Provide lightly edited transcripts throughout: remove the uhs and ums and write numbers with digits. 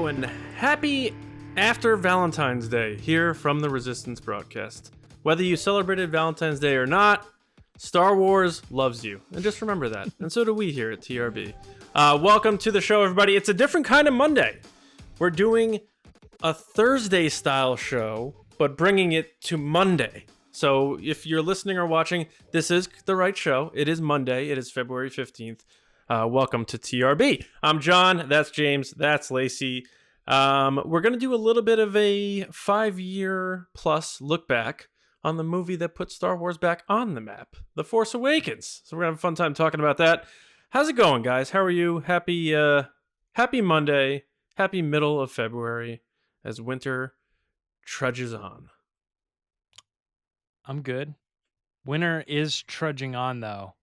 Hello, and happy after Valentine's Day here from the Resistance broadcast. Whether you celebrated Valentine's Day or not, Star Wars loves you. And just remember that. And so do we here at TRB. Welcome to the show, everybody. It's a different kind of Monday. We're doing a Thursday-style show, but bringing it to Monday. So if you're listening or watching, this is the right show. It is Monday. It is February 15th. Welcome to TRB. I'm John. That's James. That's Lacey. We're going to do a little bit of a 5-year plus look back on the movie that put Star Wars back on the map, The Force Awakens. So we're going to have a fun time talking about that. How's it going, guys? How are you? Happy Monday. Happy middle of February as winter trudges on. I'm good. Winter is trudging on, though.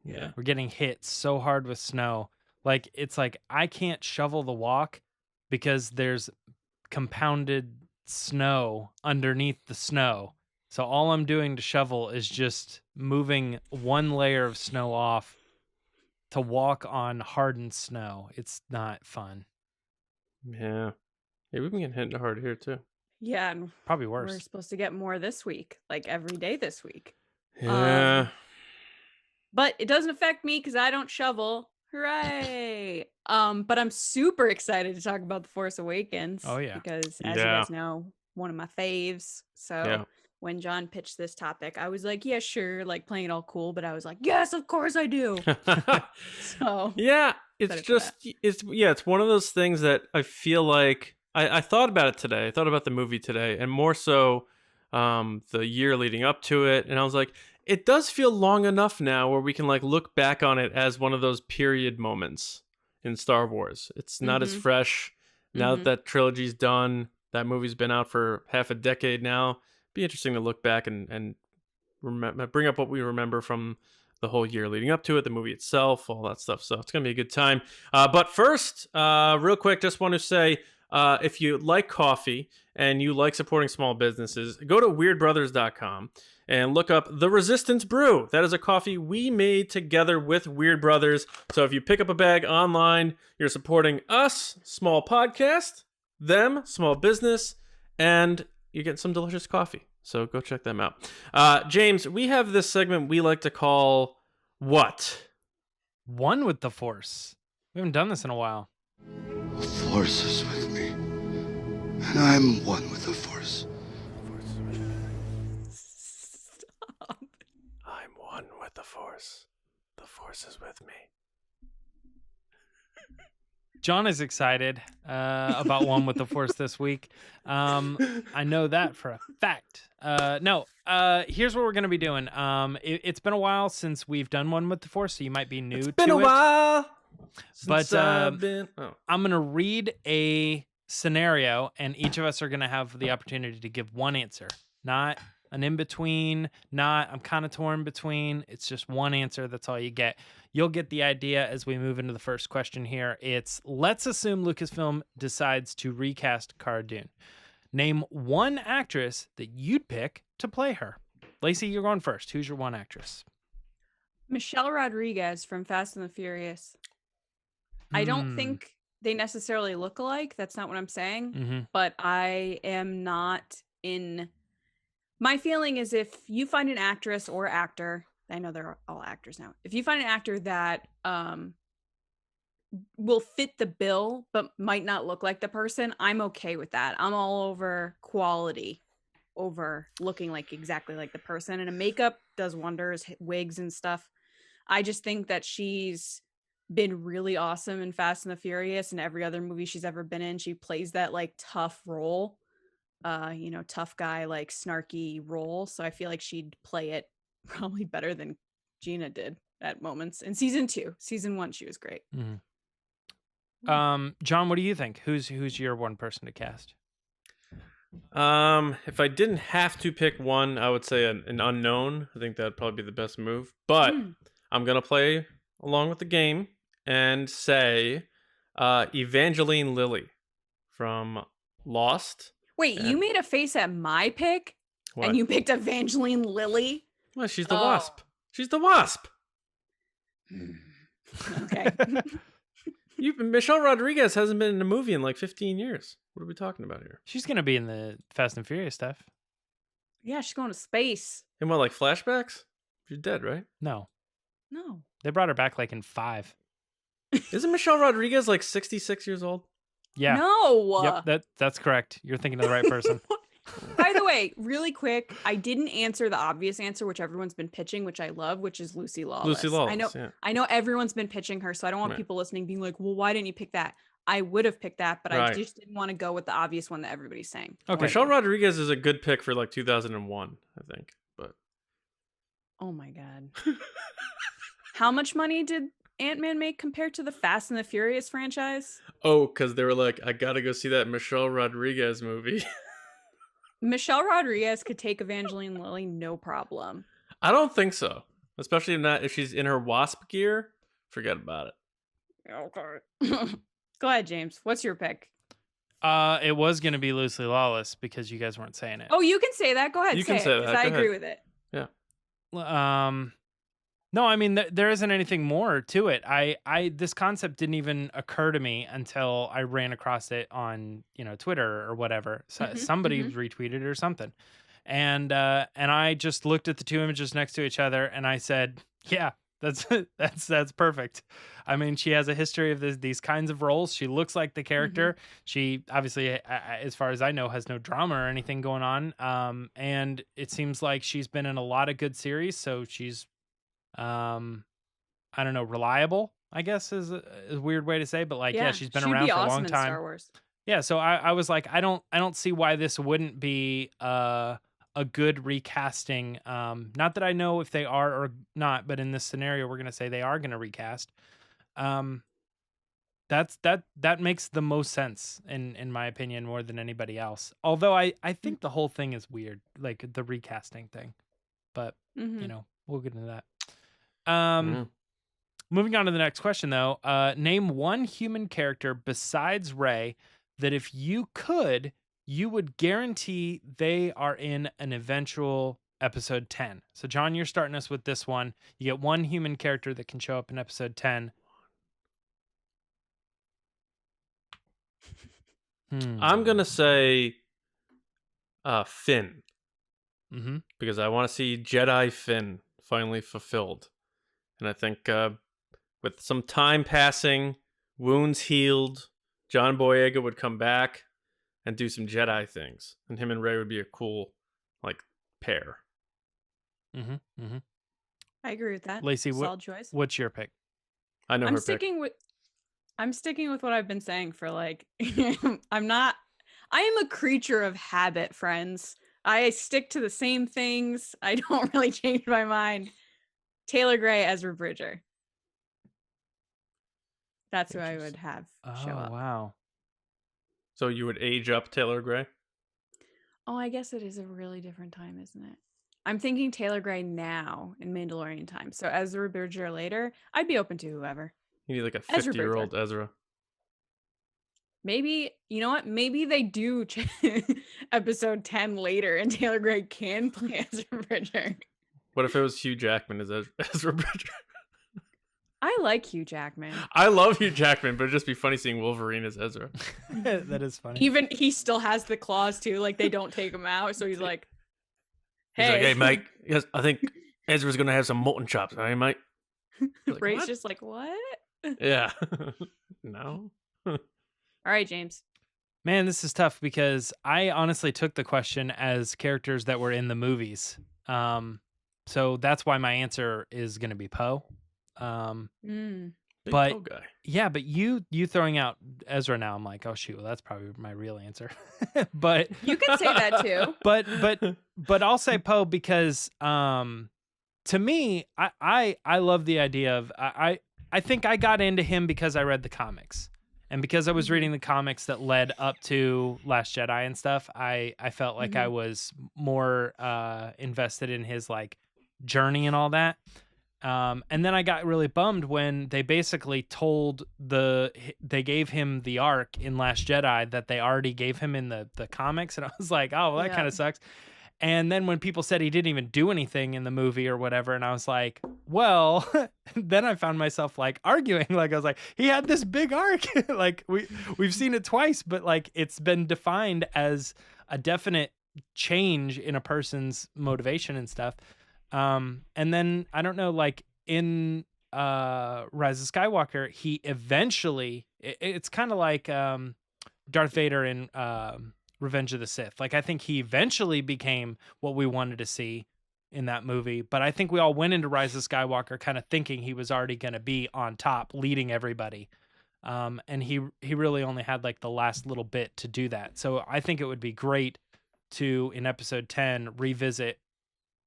Yeah. We're getting hit so hard with snow. It's like I can't shovel the walk because there's compounded snow underneath the snow. So all I'm doing to shovel is just moving one layer of snow off to walk on hardened snow. It's not fun. Yeah. Yeah, we've been getting hit hard here, too. Yeah, and Probably worse. we're supposed to get more this week, like every day this week. Yeah. But it doesn't affect me because I don't shovel. Hooray! But I'm super excited to talk about The Force Awakens. Oh, yeah. Because as you guys know, one of my faves. So when John pitched this topic, I was like, yeah, sure, like playing it all cool, but I was like, yes, of course I do. So yeah, it's one of those things that I feel like I thought about it today. I thought about the movie today, and more so the year leading up to it, and I was like, it does feel long enough now where we can like look back on it as one of those period moments in Star Wars. It's not as fresh now that trilogy's done. That movie's been out for half a decade now. Be interesting to look back and bring up what we remember from the whole year leading up to it, the movie itself, all that stuff. So it's gonna be a good time. But first, real quick, just want to say, if you like coffee and you like supporting small businesses, go to weirdbrothers.com and look up The Resistance Brew. That is a coffee we made together with Weird Brothers. So if you pick up a bag online, you're supporting us, small podcast, them, small business, and you get some delicious coffee. So go check them out. James, we have this segment we like to call what? One with the Force. We haven't done this in a while. The Force is with me, and I'm one with the Force. Stop. I'm one with the Force. The Force is with me. John is excited about One with the Force this week. I know that for a fact. Here's what we're going to be doing. It's been a while since we've done One with the Force, so you might be new to it. It's been a while. But I'm going to read a scenario, and each of us are going to have the opportunity to give one answer. Not an in-between, I'm kind of torn between. It's just one answer. That's all you get. You'll get the idea as we move into the first question here. It's, let's assume Lucasfilm decides to recast Cara Dune. Name one actress that you'd pick to play her. Lacey, you're going first. Who's your one actress? Michelle Rodriguez from Fast and the Furious. I don't think they necessarily look alike. That's not what I'm saying. But I am not in... My feeling is if you find an actress or actor, I know they're all actors now. If you find an actor that will fit the bill, but might not look like the person, I'm okay with that. I'm all over quality over looking like exactly like the person. And a makeup does wonders, wigs and stuff. I just think that she's been really awesome in Fast and the Furious and every other movie she's ever been in. She plays that like tough role. Tough guy, like snarky role. So I feel like she'd play it probably better than Gina did at moments. In season 2, season 1, she was great. John, what do you think? Who's your one person to cast? If I didn't have to pick one, I would say an unknown. I think that'd probably be the best move. But I'm gonna play along with the game and say Evangeline Lilly from Lost. Wait, you made a face at my pick? What? And you picked Evangeline Lilly? Well, she's the Wasp. She's the Wasp. Okay. Michelle Rodriguez hasn't been in a movie in like 15 years. What are we talking about here? She's gonna be in the Fast and Furious stuff. Yeah, she's going to space. In what, like flashbacks? She's dead, right? No, No. they brought her back like in 5. Isn't Michelle Rodriguez like 66 years old? Yeah. No. Yep, that's correct. You're thinking of the right person. By the way, really quick, I didn't answer the obvious answer, which everyone's been pitching, which I love, which is Lucy Lawless. Lucy Lawless, I know everyone's been pitching her, so I don't want people listening being like, well, why didn't you pick that? I would have picked that, but I just didn't want to go with the obvious one that everybody's saying. Okay. Michelle Rodriguez is a good pick for like 2001, I think. But oh my God. How much money did Ant-Man make compared to the Fast and the Furious franchise? oh, because they were like, I gotta go see that Michelle Rodriguez movie. Michelle Rodriguez could take Evangeline Lilly, no problem. I don't think so. Especially if she's in her wasp gear. Forget about it. Okay. Go ahead, James. What's your pick? It was gonna be Lucy Lawless because you guys weren't saying it. Oh, you can say that. Go ahead. You can say that. I Go agree ahead. with it. Yeah. No, I mean there isn't anything more to it. This concept didn't even occur to me until I ran across it on Twitter or whatever. So somebody retweeted it or something, and I just looked at the two images next to each other and I said, yeah, that's perfect. I mean, she has a history of these kinds of roles. She looks like the character. She obviously, as far as I know, has no drama or anything going on. And it seems like she's been in a lot of good series, so she's I don't know, reliable, I guess is a weird way to say, but like, yeah, she's been around for a long time. Star Wars. Yeah. So I was like, I don't see why this wouldn't be, a good recasting. Not that I know if they are or not, but in this scenario, we're going to say they are going to recast. That makes the most sense in my opinion, more than anybody else. Although I think the whole thing is weird, like the recasting thing, but we'll get into that. Moving on to the next question, though. Name one human character besides Rey that if you could, you would guarantee they are in an eventual episode 10. So, John, you're starting us with this one. You get one human character that can show up in episode 10. I'm going to say Finn. Mm-hmm. Because I want to see Jedi Finn finally fulfilled. And I think with some time passing, wounds healed, John Boyega would come back and do some Jedi things. And him and Rey would be a cool, like, pair. I agree with that. Lacey, solid choice. What's your pick? I know I'm her sticking pick. I'm sticking with what I've been saying for like I am a creature of habit, friends. I stick to the same things. I don't really change my mind. Taylor Gray, Ezra Bridger. That's who I would have show up. Oh, wow. So you would age up Taylor Gray? Oh, I guess it is a really different time, isn't it? I'm thinking Taylor Gray now in Mandalorian time. So Ezra Bridger later, I'd be open to whoever. You need like a Ezra 50-year-old Ezra. Maybe, you know what? Maybe they do episode 10 later and Taylor Gray can play Ezra Bridger. What if it was Hugh Jackman as Ezra Bridger? I like Hugh Jackman. I love Hugh Jackman, but it'd just be funny seeing Wolverine as Ezra. That is funny. Even he still has the claws too. Like they don't take him out. So he's like, hey. He's like, hey, mate. Yes, I think Ezra's going to have some mutton chops. Hey, mate. Like, Ray's just like, what? Yeah. No. All right, James. Man, this is tough because I honestly took the question as characters that were in the movies. So that's why my answer is going to be Poe. Big But Poe guy. yeah, but you throwing out Ezra now, I'm like, oh shoot, well, that's probably my real answer. But You can say that too. but I'll say Poe because to me, I love the idea of I think I got into him because I read the comics. And because I was reading the comics that led up to Last Jedi and stuff, I felt like I was more invested in his like journey and all that. And then I got really bummed when they basically they gave him the arc in Last Jedi that they already gave him in the comics. And I was like, oh, well, that kind of sucks. And then when people said he didn't even do anything in the movie or whatever, and I was like, Well, then I found myself like arguing. Like I was like, he had this big arc. Like we've seen it twice, but like it's been defined as a definite change in a person's motivation and stuff. And then I don't know, like in Rise of Skywalker, he eventually it's kind of like Darth Vader in Revenge of the Sith. Like I think he eventually became what we wanted to see in that movie, but I think we all went into Rise of Skywalker kind of thinking he was already going to be on top, leading everybody. And he really only had like the last little bit to do that. So I think it would be great to, in episode 10, revisit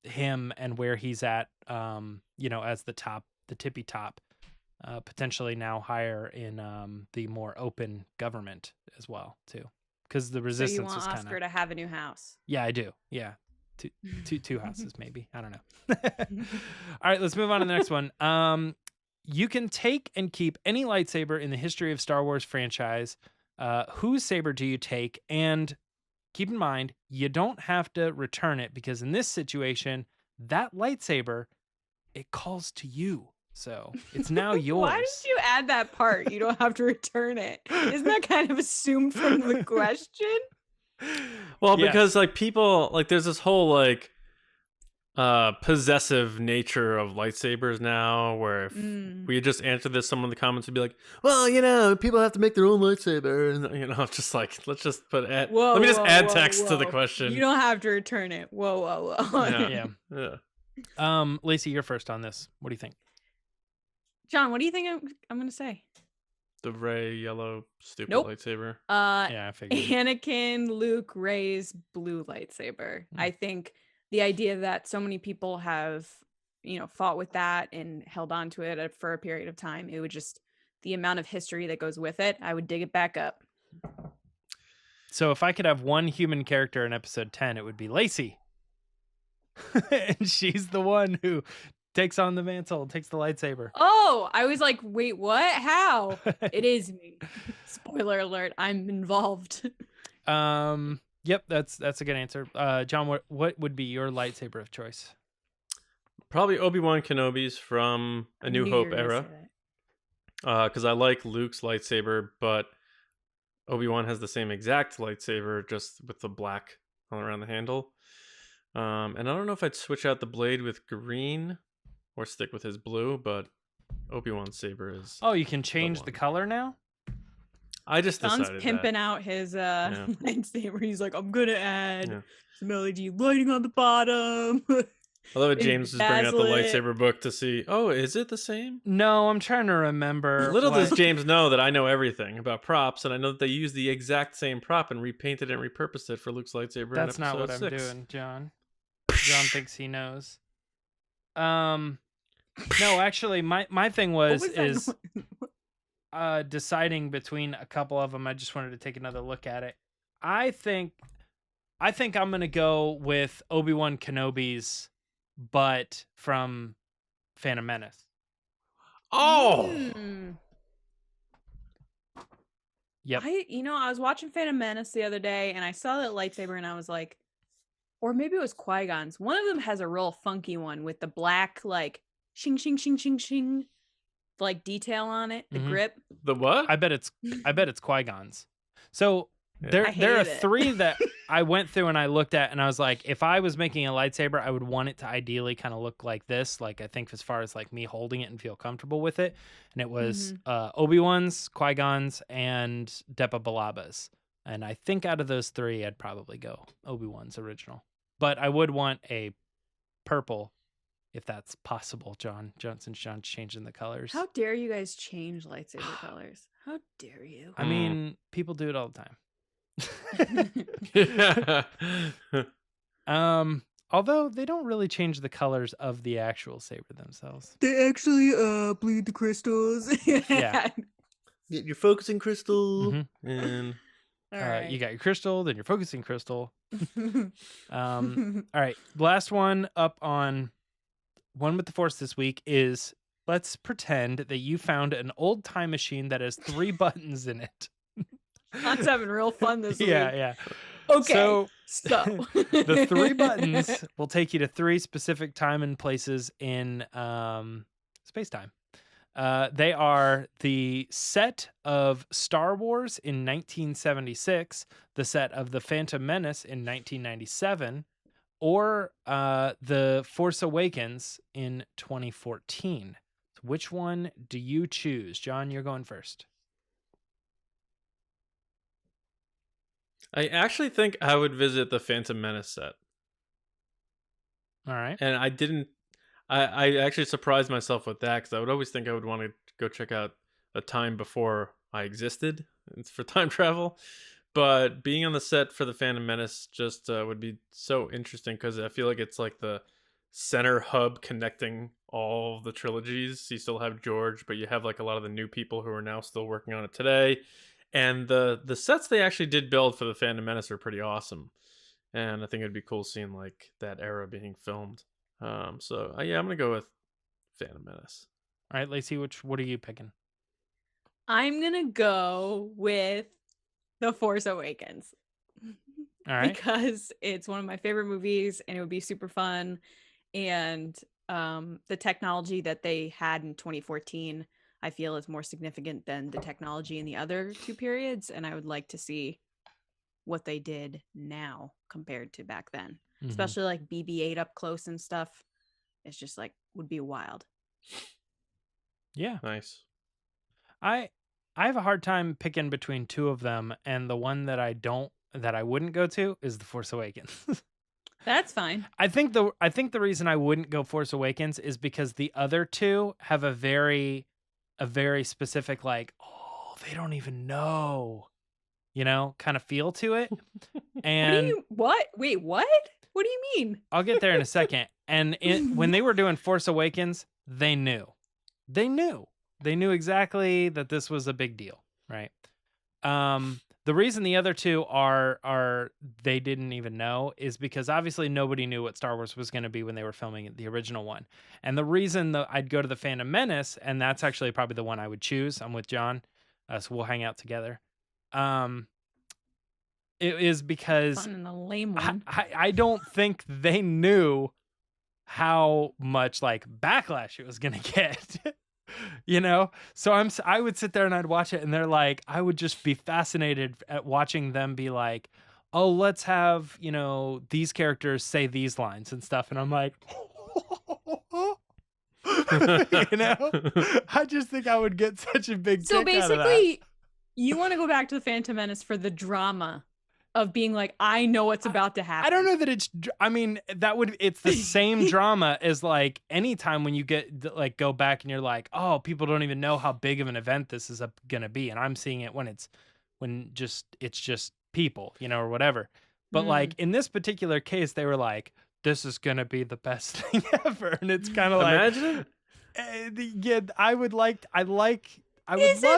him and where he's at, as the tippy top, potentially now higher in the more open government as well too. Because the resistance so you want was Oscar to have a new house? Yeah, I do. Yeah. Two houses, maybe. I don't know. All right, let's move on to the next one. You can take and keep any lightsaber in the history of Star Wars franchise. Whose saber do you take? And keep in mind, you don't have to return it because in this situation, that lightsaber, it calls to you. So it's now yours. Why did you add that part? You don't have to return it. Isn't that kind of assumed from the question? Well, because like people like there's this whole like possessive nature of lightsabers now where if we just answered this, someone in the comments would be like, well, people have to make their own lightsaber, and just like let's just put let me just add text to the question. You don't have to return it. Whoa. Yeah. Lacey, you're first on this. What do you think? John, what do you think I'm gonna say? The Rey yellow stupid Nope. lightsaber. Yeah, I figured. Anakin, Luke, Rey's blue lightsaber. I think the idea that so many people have, fought with that and held on to it for a period of time, it would just, the amount of history that goes with it, I would dig it back up. So if I could have one human character in episode 10, it would be Lacey. And she's the one who takes on the mantle, takes the lightsaber. Oh, I was like, wait, what? How? It is me. Spoiler alert, I'm involved. Yep, that's a good answer. John, what would be your lightsaber of choice? Probably Obi-Wan Kenobi's from A New Hope era. Because I like Luke's lightsaber, but Obi-Wan has the same exact lightsaber, just with the black all around the handle. And I don't know if I'd switch out the blade with green or stick with his blue, but Obi-Wan's saber is... Oh, you can change the color now? I just Don's decided pimping out his lightsaber. He's like, I'm going to add some LED lighting on the bottom. I love it. James is bringing out the lightsaber book to see, is it the same? No, I'm trying to remember. Little does James know that I know everything about props, and I know that they used the exact same prop and repainted it and repurposed it for Luke's lightsaber. That's not what 6. I'm doing, John. John thinks he knows. No, actually, my thing was deciding between a couple of them. I just wanted to take another look at it. I think I'm gonna go with Obi-Wan Kenobi's, but from Phantom Menace. Oh. Yep. I was watching Phantom Menace the other day, and I saw that lightsaber, and I was like, or maybe it was Qui-Gon's. One of them has a real funky one with the black, like, shing, shing, shing, shing, shing, like, detail on it, the grip. The what? I bet it's Qui-Gon's. So there are 3 that I went through and I looked at, and I was like, if I was making a lightsaber, I would want it to ideally kind of look like this. Like, I think as far as like me holding it and feel comfortable with it. And it was Obi-Wan's, Qui-Gon's, and Depa Billabba's. And I think out of those 3, I'd probably go Obi-Wan's original. But I would want a purple, if that's possible, John's changing the colors. How dare you guys change lightsaber colors? How dare you? I mean, people do it all the time. Although they don't really change the colors of the actual saber themselves. They actually bleed the crystals. Yeah. Get your focusing crystal and you got your crystal, then your focusing crystal. All right. Last one up on One with the Force this week is, let's pretend that you found an old time machine that has 3 buttons in it. John's having real fun this week. Yeah. Okay. So the 3 the buttons will take you to 3 specific time and places in space-time. They are the set of Star Wars in 1976, the set of The Phantom Menace in 1997, or The Force Awakens in 2014. So which one do you choose? John, you're going first. I actually think I would visit the Phantom Menace set. All right. And I didn't. I actually surprised myself with that because I would always think I would want to go check out a time before I existed. It's for time travel. But being on the set for the Phantom Menace just would be so interesting because I feel like it's like the center hub connecting all the trilogies. You still have George, but you have like a lot of the new people who are now still working on it today. And the sets they actually did build for the Phantom Menace are pretty awesome. And I think it'd be cool seeing like that era being filmed. So yeah, I'm gonna go with Phantom Menace. All right, Lacey, what are you picking? I'm gonna go with The Force Awakens. All right. Because it's one of my favorite movies and it would be super fun. And the technology that they had in 2014, I feel is more significant than the technology in the other 2 periods. And I would like to see what they did now compared to back then. Mm-hmm. Especially like BB-8 up close and stuff. It's just like would be wild. Yeah. Nice. I have a hard time picking between 2 of them, and the one that I wouldn't go to is The Force Awakens. That's fine. I think the reason I wouldn't go Force Awakens is because the other 2 have a very specific like, oh, they don't even know, kind of feel to it. And what? Wait, what? What do you mean? I'll get there in a second. And when they were doing Force Awakens, they knew exactly that this was a big deal, right? The reason the other 2 are they didn't even know is because obviously nobody knew what Star Wars was going to be when they were filming the original one. And the reason that I'd go to the Phantom Menace, and that's actually probably the one I would choose. I'm with John, so we'll hang out together. It is because fun and a lame one. I don't think they knew how much like backlash it was going to get. So I would sit there and I'd watch it, and they're like, I would just be fascinated at watching them be like, oh, let's have, these characters say these lines and stuff. And I'm like, I just think I would get such a big so kick out of that. basically you want to go back to the Phantom Menace for the drama of being like, I know what's about to happen. I don't know that it's the same drama as like anytime when you get like go back and you're like, oh, people don't even know how big of an event this is going to be. And I'm seeing it when it's just people, or whatever. But like in this particular case, they were like, this is going to be the best thing ever. And it's kind of like, imagine. Yeah, I would love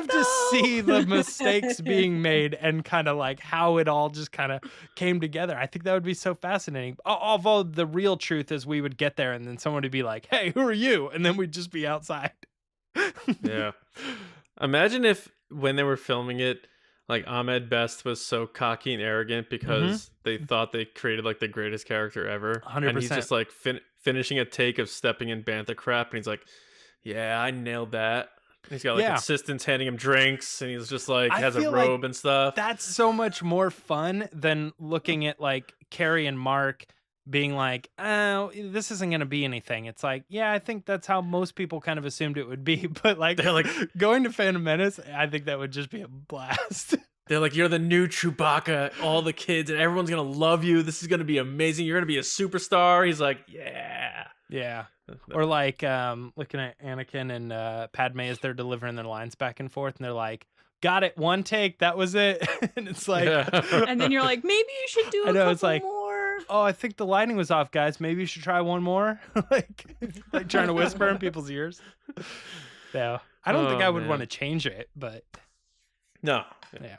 to see the mistakes being made and kind of like how it all just kind of came together. I think that would be so fascinating. Although the real truth is we would get there and then someone would be like, hey, who are you? And then we'd just be outside. Yeah. Imagine if when they were filming it, like Ahmed Best was so cocky and arrogant because they thought they created like the greatest character ever. 100%. And he's just like finishing a take of stepping in bantha crap. And he's like, yeah, I nailed that. He's got like assistants handing him drinks, and he's just like has a robe and stuff. That's so much more fun than looking at like Carrie and Mark being like, oh, this isn't going to be anything. It's like, yeah, I think that's how most people kind of assumed it would be. But like, they're like going to Phantom Menace, I think that would just be a blast. They're like, you're the new Chewbacca, all the kids, and everyone's going to love you. This is going to be amazing. You're going to be a superstar. He's like, yeah. Yeah. Or like looking at Anakin and Padme as they're delivering their lines back and forth, and they're like, got it, one take, that was it. And it's like, and then you're like, maybe you should do a couple more. Oh, I think the lighting was off, guys. Maybe you should try one more. like trying to whisper in people's ears. Yeah. I don't think I would want to change it, but no. Yeah.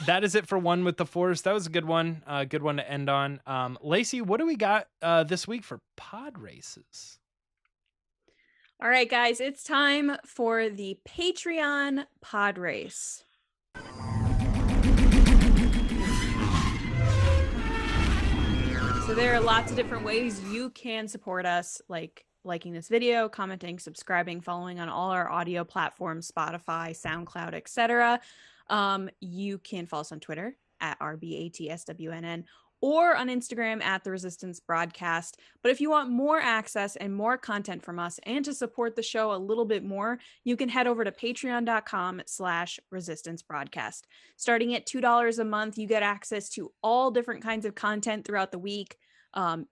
That is it for One with the Force. That was a good one. Good one to end on. Lacey, what do we got this week for pod races? All right, guys, it's time for the Patreon pod race. So there are lots of different ways you can support us, like liking this video, commenting, subscribing, following on all our audio platforms, Spotify, SoundCloud, etc. You can follow us on Twitter at RBATSWNN or on Instagram at The Resistance Broadcast. But if you want more access and more content from us and to support the show a little bit more, you can head over to patreon.com/Resistance Broadcast. Starting at $2 a month, you get access to all different kinds of content throughout the week,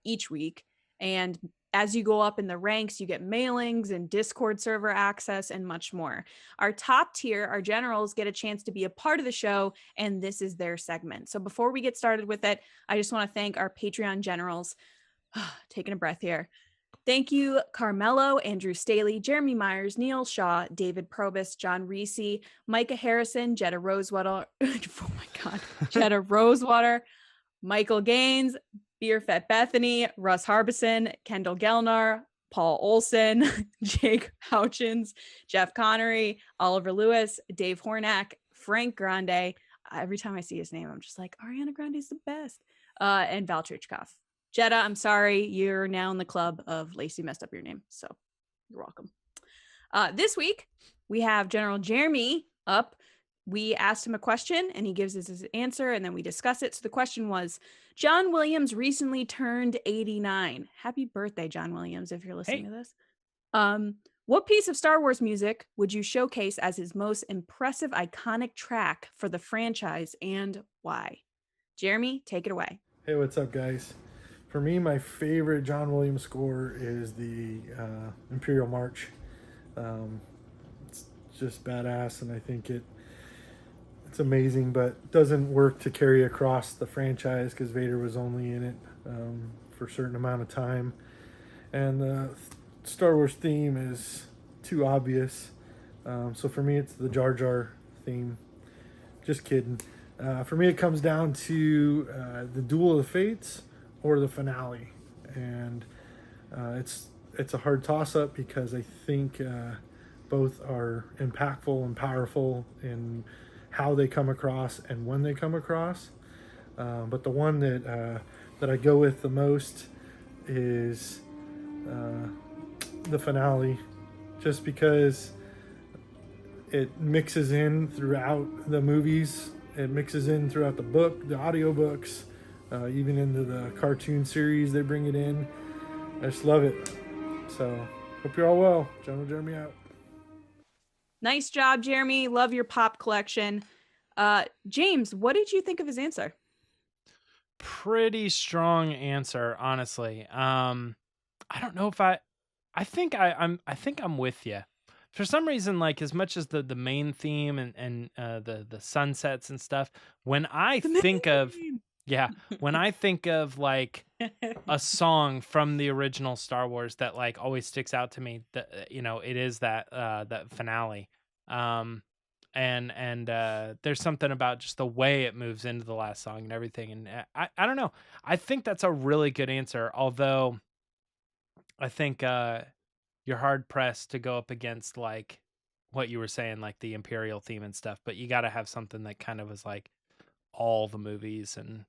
each week. And as you go up in the ranks, you get mailings and Discord server access and much more. Our top tier, our generals, get a chance to be a part of the show, and this is their segment. So before we get started with it, I just want to thank our Patreon generals. Taking a breath here. Thank you, Carmelo, Andrew Staley, Jeremy Myers, Neel Shah, David Probus, John Risi, Micah Harrison, Jetta Rosewater, oh my God, Jetta Rosewater, Michael Gaines, Beer Fat Bethany, Russ Harbison, Kendall Gelner, Paul Olsen, Jake Houchins, Jeff Connary, Oliver Lewis, Dave Hornak, Frank Grande. Every time I see his name, I'm just like, Ariana Grande's the best. And Val Trichkov. Jetta, I'm sorry. You're now in the club of Lacey messed up your name. So you're welcome. This week, we have General Jeremie up. We asked him a question and he gives us his answer and then we discuss it. So the question was, John Williams recently turned 89. Happy birthday, John Williams, if you're listening to this. What piece of Star Wars music would you showcase as his most impressive, iconic track for the franchise and why? Jeremie, take it away. Hey, what's up, guys? For me, my favorite John Williams score is the Imperial March. It's just badass, and I think it's amazing, but doesn't work to carry across the franchise because Vader was only in it for a certain amount of time. And the Star Wars theme is too obvious. So for me, it's the Jar Jar theme. Just kidding. For me, it comes down to the Duel of the Fates or the finale. And it's a hard toss-up because I think both are impactful and powerful in how they come across and when they come across. But the one that I go with the most is the finale, just because it mixes in throughout the movies. It mixes in throughout the book, the audiobooks, even into the cartoon series, they bring it in. I just love it. So, hope you're all well. General Jeremie out. Nice job, Jeremie. Love your pop collection. James, what did you think of his answer? Pretty strong answer, honestly. I don't know if I think I'm with you. For some reason, like as much as the main theme and the sunsets and stuff, when I think of like a song from the original Star Wars that like always sticks out to me, that it is that finale. And there's something about just the way it moves into the last song and everything. And I don't know. I think that's a really good answer. Although I think you're hard pressed to go up against like what you were saying, like the Imperial theme and stuff. But you got to have something that kind of is like all the movies and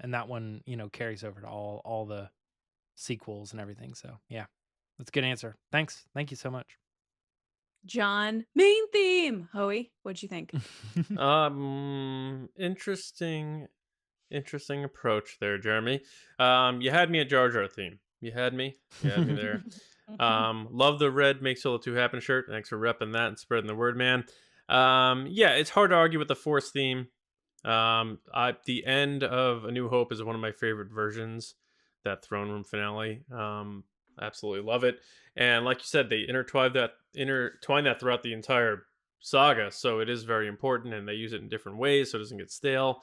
that one carries over to all the sequels and everything. So yeah, that's a good answer. Thank you so much. John, main theme. Hoey, what'd you think? Interesting approach there, Jeremie. You had me at Jar Jar theme. You had me there. Love the red Make Solo 2 Happen shirt. Thanks for repping that and spreading the word, man. Yeah, it's hard to argue with the Force theme. The end of A New Hope is one of my favorite versions. That throne room finale. Absolutely love it. And like you said, they intertwine that throughout the entire saga. So it is very important, and they use it in different ways so it doesn't get stale.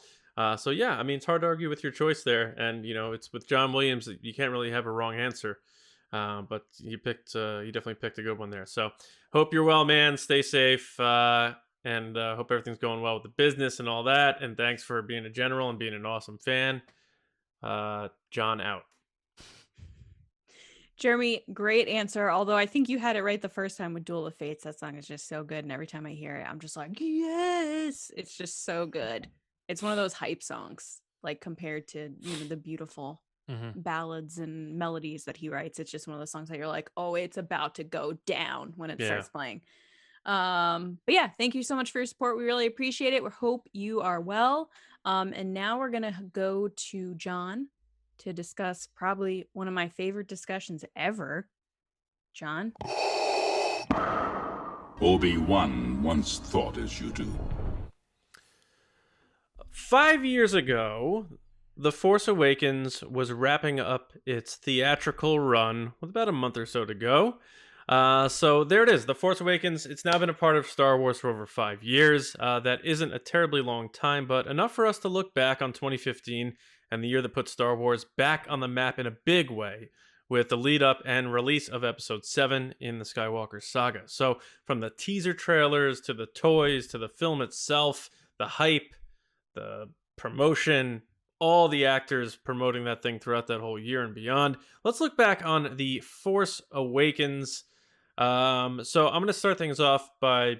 So yeah, I mean, it's hard to argue with your choice there. And it's with John Williams, you can't really have a wrong answer. But you definitely picked a good one there. So hope you're well, man. Stay safe. And hope everything's going well with the business and all that. And thanks for being a general and being an awesome fan. John out. Jeremie, great answer. Although I think you had it right the first time with Duel of Fates. That song is just so good. And every time I hear it, I'm just like, yes, it's just so good. It's one of those hype songs, like compared to, the beautiful ballads and melodies that he writes. It's just one of those songs that you're like, oh, it's about to go down when it starts playing. But yeah, thank you so much for your support. We really appreciate it. We hope you are well. And now we're gonna go to John to discuss probably one of my favorite discussions ever. John? Obi-Wan once thought as you do. 5 years ago, The Force Awakens was wrapping up its theatrical run with about a month or so to go. So there it is, The Force Awakens. It's now been a part of Star Wars for over 5 years. That isn't a terribly long time, but enough for us to look back on 2015 and the year that put Star Wars back on the map in a big way with the lead up and release of Episode 7 in the Skywalker saga. So from the teaser trailers to the toys to the film itself, the hype, the promotion, all the actors promoting that thing throughout that whole year and beyond. Let's look back on The Force Awakens. So I'm going to start things off by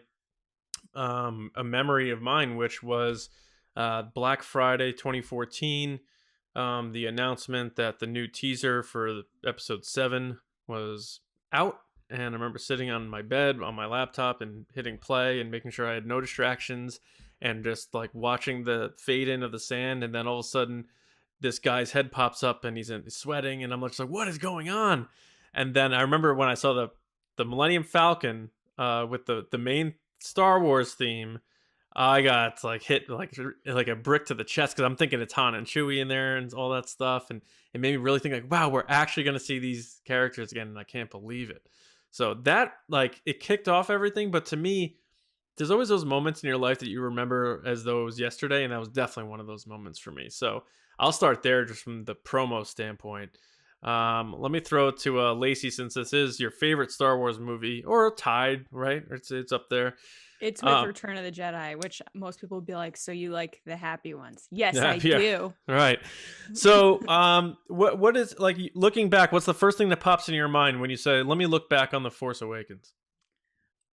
a memory of mine, which was Black Friday 2014. The announcement that the new teaser for Episode 7 was out. And I remember sitting on my bed on my laptop and hitting play and making sure I had no distractions and just like watching the fade in of the sand. And then all of a sudden this guy's head pops up and he's sweating. And I'm just like, what is going on? And then I remember when I saw the Millennium Falcon with the main Star Wars theme, I got like hit like a brick to the chest because I'm thinking it's Han and Chewie in there and all that stuff. And it made me really think like, wow, we're actually going to see these characters again. And I can't believe it. So that like it kicked off everything. But to me, there's always those moments in your life that you remember as though it was yesterday. And that was definitely one of those moments for me. So I'll start there just from the promo standpoint. Let me throw it to Lacey, since this is your favorite Star Wars movie, or tied, right? It's up there. It's with Return of the Jedi, which most people would be like, so you like the happy ones? Yes, I do. Right. So, what is, like, looking back, what's the first thing that pops in your mind when you say, let me look back on The Force Awakens?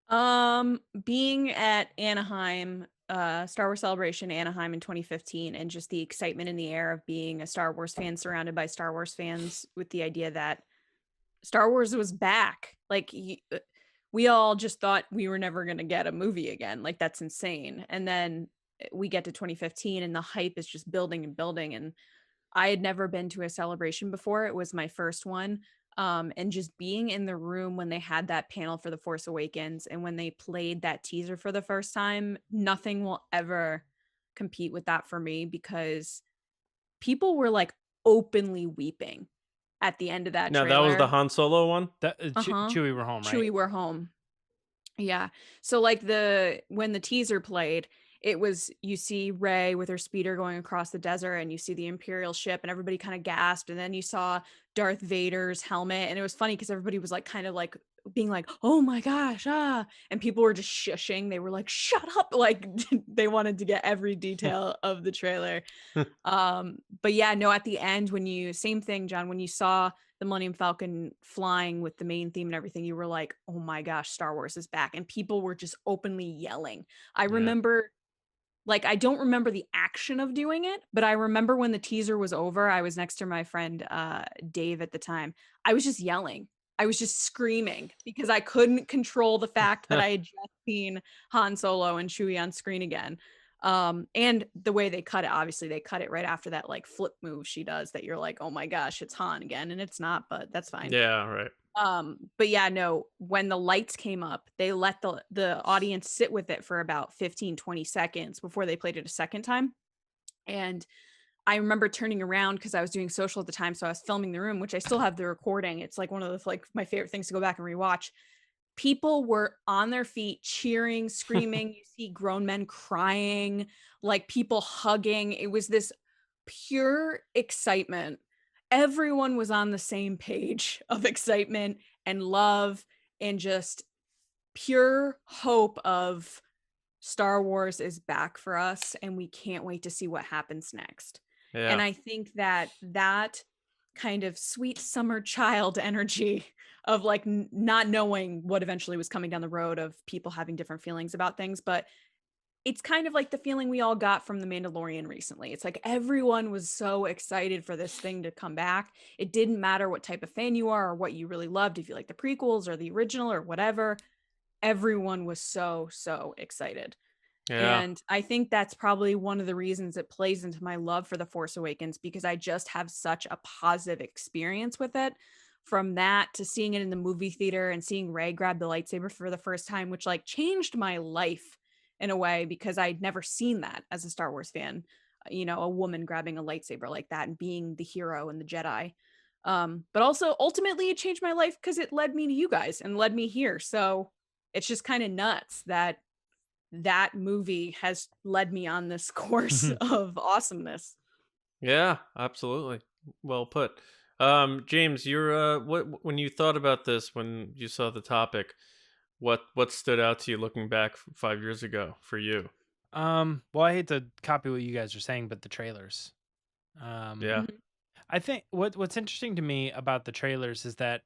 Being at Anaheim, Star Wars Celebration Anaheim in 2015, and just the excitement in the air of being a Star Wars fan surrounded by Star Wars fans with the idea that Star Wars was back. Like, we all just thought we were never going to get a movie again. Like, that's insane. And then we get to 2015 and the hype is just building and building. And I had never been to a celebration before. It was my first one. And just being in the room when they had that panel for The Force Awakens and when they played that teaser for the first time, nothing will ever compete with that for me, because people were like openly weeping at the end of that trailer. That was the Han Solo one? Chewie We're Home, right? Chewie We're Home. Yeah. So like when the teaser played, it was, you see Rey with her speeder going across the desert and you see the Imperial ship and everybody kind of gasped. And then you saw Darth Vader's helmet. And it was funny because everybody was like kind of like being like, oh my gosh, and people were just shushing. They were like, shut up. Like they wanted to get every detail of the trailer. But yeah, no, at the end, same thing, John, when you saw the Millennium Falcon flying with the main theme and everything, you were like, oh my gosh, Star Wars is back. And people were just openly yelling. I remember, like, I don't remember the action of doing it, but I remember when the teaser was over, I was next to my friend, Dave at the time. I was just yelling. I was just screaming because I couldn't control the fact that I had just seen Han Solo and Chewie on screen again. And the way they cut it, obviously they cut it right after that like flip move she does that you're like, oh my gosh, it's Han again. And it's not, but that's fine. Yeah, right. But yeah, no, when the lights came up, they let the audience sit with it for about 15-20 seconds before they played it a second time. And I remember turning around because I was doing social at the time, so I was filming the room, which I still have the recording. It's like one of the my favorite things to go back and rewatch. People were on their feet, cheering, screaming. You see grown men crying, like people hugging. It was this pure excitement. Everyone was on the same page of excitement and love and just pure hope of Star Wars is back for us and we can't wait to see what happens next. Yeah. And I think that kind of sweet summer child energy of like not knowing what eventually was coming down the road of people having different feelings about things, but it's kind of like the feeling we all got from The Mandalorian recently. It's like everyone was so excited for this thing to come back. It didn't matter what type of fan you are or what you really loved, if you like the prequels or the original or whatever. Everyone was so, so excited. Yeah. And I think that's probably one of the reasons it plays into my love for The Force Awakens, because I just have such a positive experience with it. From that to seeing it in the movie theater and seeing Rey grab the lightsaber for the first time, which like changed my life in a way, because I'd never seen that as a Star Wars fan. A woman grabbing a lightsaber like that and being the hero and the Jedi. But also ultimately it changed my life because it led me to you guys and led me here. So it's just kind of nuts that movie has led me on this course of awesomeness. Yeah, absolutely. Well put. James, you're what when you thought about this, when you saw the topic, what stood out to you looking back 5 years ago for you? Well, I hate to copy what you guys are saying, but the trailers. Yeah. I think what's interesting to me about the trailers is that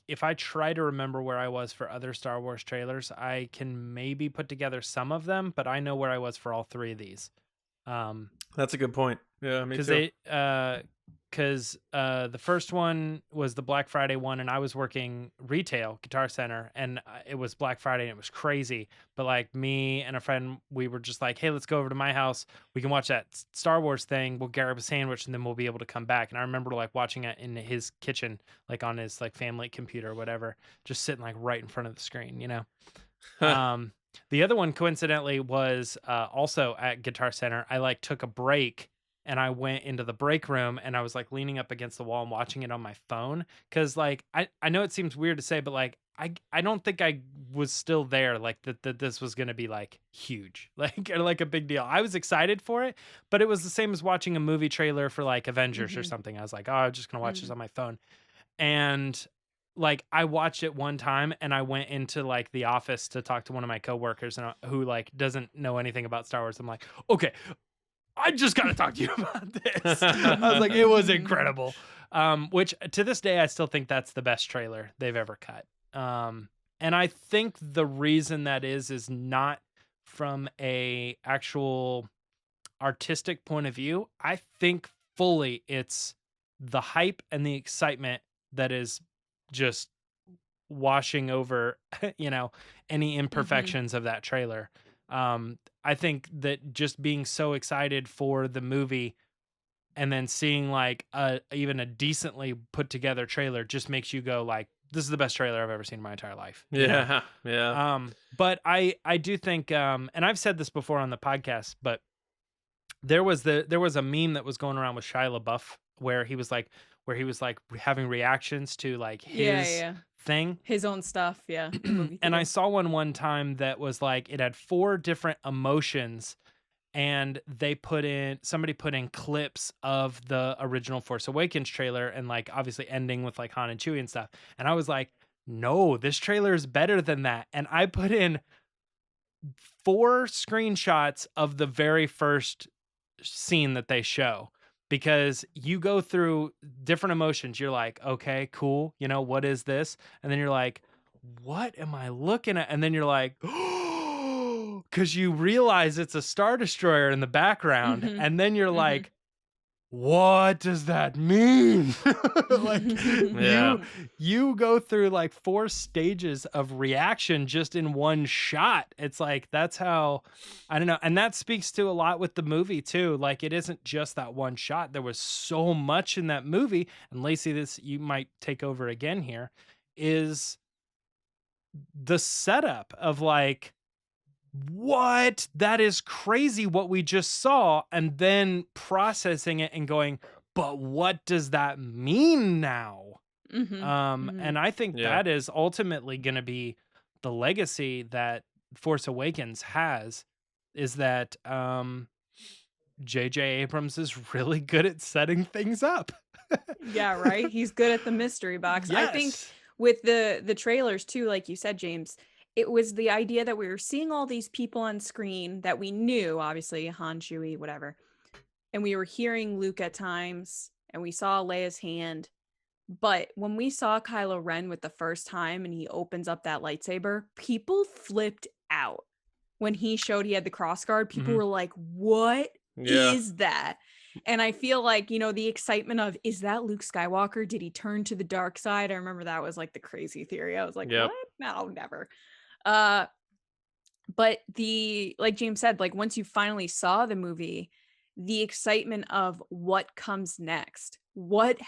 if I try to remember where I was for other Star Wars trailers, I can maybe put together some of them, but I know where I was for all three of these. That's a good point. Yeah, me too. Because the first one was the Black Friday one, and I was working retail, Guitar Center, and it was Black Friday, and it was crazy. But like me and a friend, we were just like, hey, let's go over to my house. We can watch that Star Wars thing. We'll grab a sandwich, and then we'll be able to come back. And I remember like watching it in his kitchen, like on his like family computer or whatever, just sitting like right in front of the screen, The other one, coincidentally, was also at Guitar Center. I like took a break and I went into the break room and I was like leaning up against the wall and watching it on my phone. Cause like, I know it seems weird to say, but like, I don't think I was still there. Like that this was going to be like huge, or like a big deal. I was excited for it, but it was the same as watching a movie trailer for like Avengers or something. I was like, oh, I'm just going to watch this on my phone. And like I watched it one time and I went into like the office to talk to one of my coworkers who like doesn't know anything about Star Wars. I'm like, okay, I just got to talk to you about this. I was like, it was incredible. Which to this day, I still think that's the best trailer they've ever cut. And I think the reason that is not from a actual artistic point of view. I think fully it's the hype and the excitement that is just washing over, any imperfections of that trailer. I think that just being so excited for the movie and then seeing like even a decently put together trailer just makes you go like, this is the best trailer I've ever seen in my entire life. Yeah. But I do think, and I've said this before on the podcast, but there was a meme that was going around with Shia LaBeouf where he was like having reactions to like his thing, his own stuff. Yeah. And I saw one time that was like, it had 4 different emotions and somebody put in clips of the original Force Awakens trailer and like obviously ending with like Han and Chewie and stuff. And I was like, no, this trailer is better than that. And I put in 4 screenshots of the very first scene that they show, because you go through different emotions. You're like, okay, cool. What is this? And then you're like, what am I looking at? And then you're like, oh, because you realize it's a Star Destroyer in the background. And then you're like, what does that mean? Like you go through like 4 stages of reaction just in one shot. It's like, that's how, I don't know. And that speaks to a lot with the movie too. Like it isn't just that one shot. There was so much in that movie. And Lacey, this you might take over again here, is the setup of like, what? That is crazy what we just saw, and then processing it and going, but what does that mean now? And I think that is ultimately going to be the legacy that Force Awakens has, is that J.J. Abrams is really good at setting things up. Yeah, right? He's good at the mystery box. Yes. I think with the trailers too, like you said, James, it was the idea that we were seeing all these people on screen that we knew, obviously, Han, Chewie, whatever. And we were hearing Luke at times, and we saw Leia's hand. But when we saw Kylo Ren with the first time and he opens up that lightsaber, people flipped out. when he showed he had the crossguard, people Mhm. were like, what is that? And I feel like, the excitement of, is that Luke Skywalker? Did he turn to the dark side? I remember that was like the crazy theory. I was like, Yep. what? No, never. But like James said, like once you finally saw the movie, the excitement of what comes next, what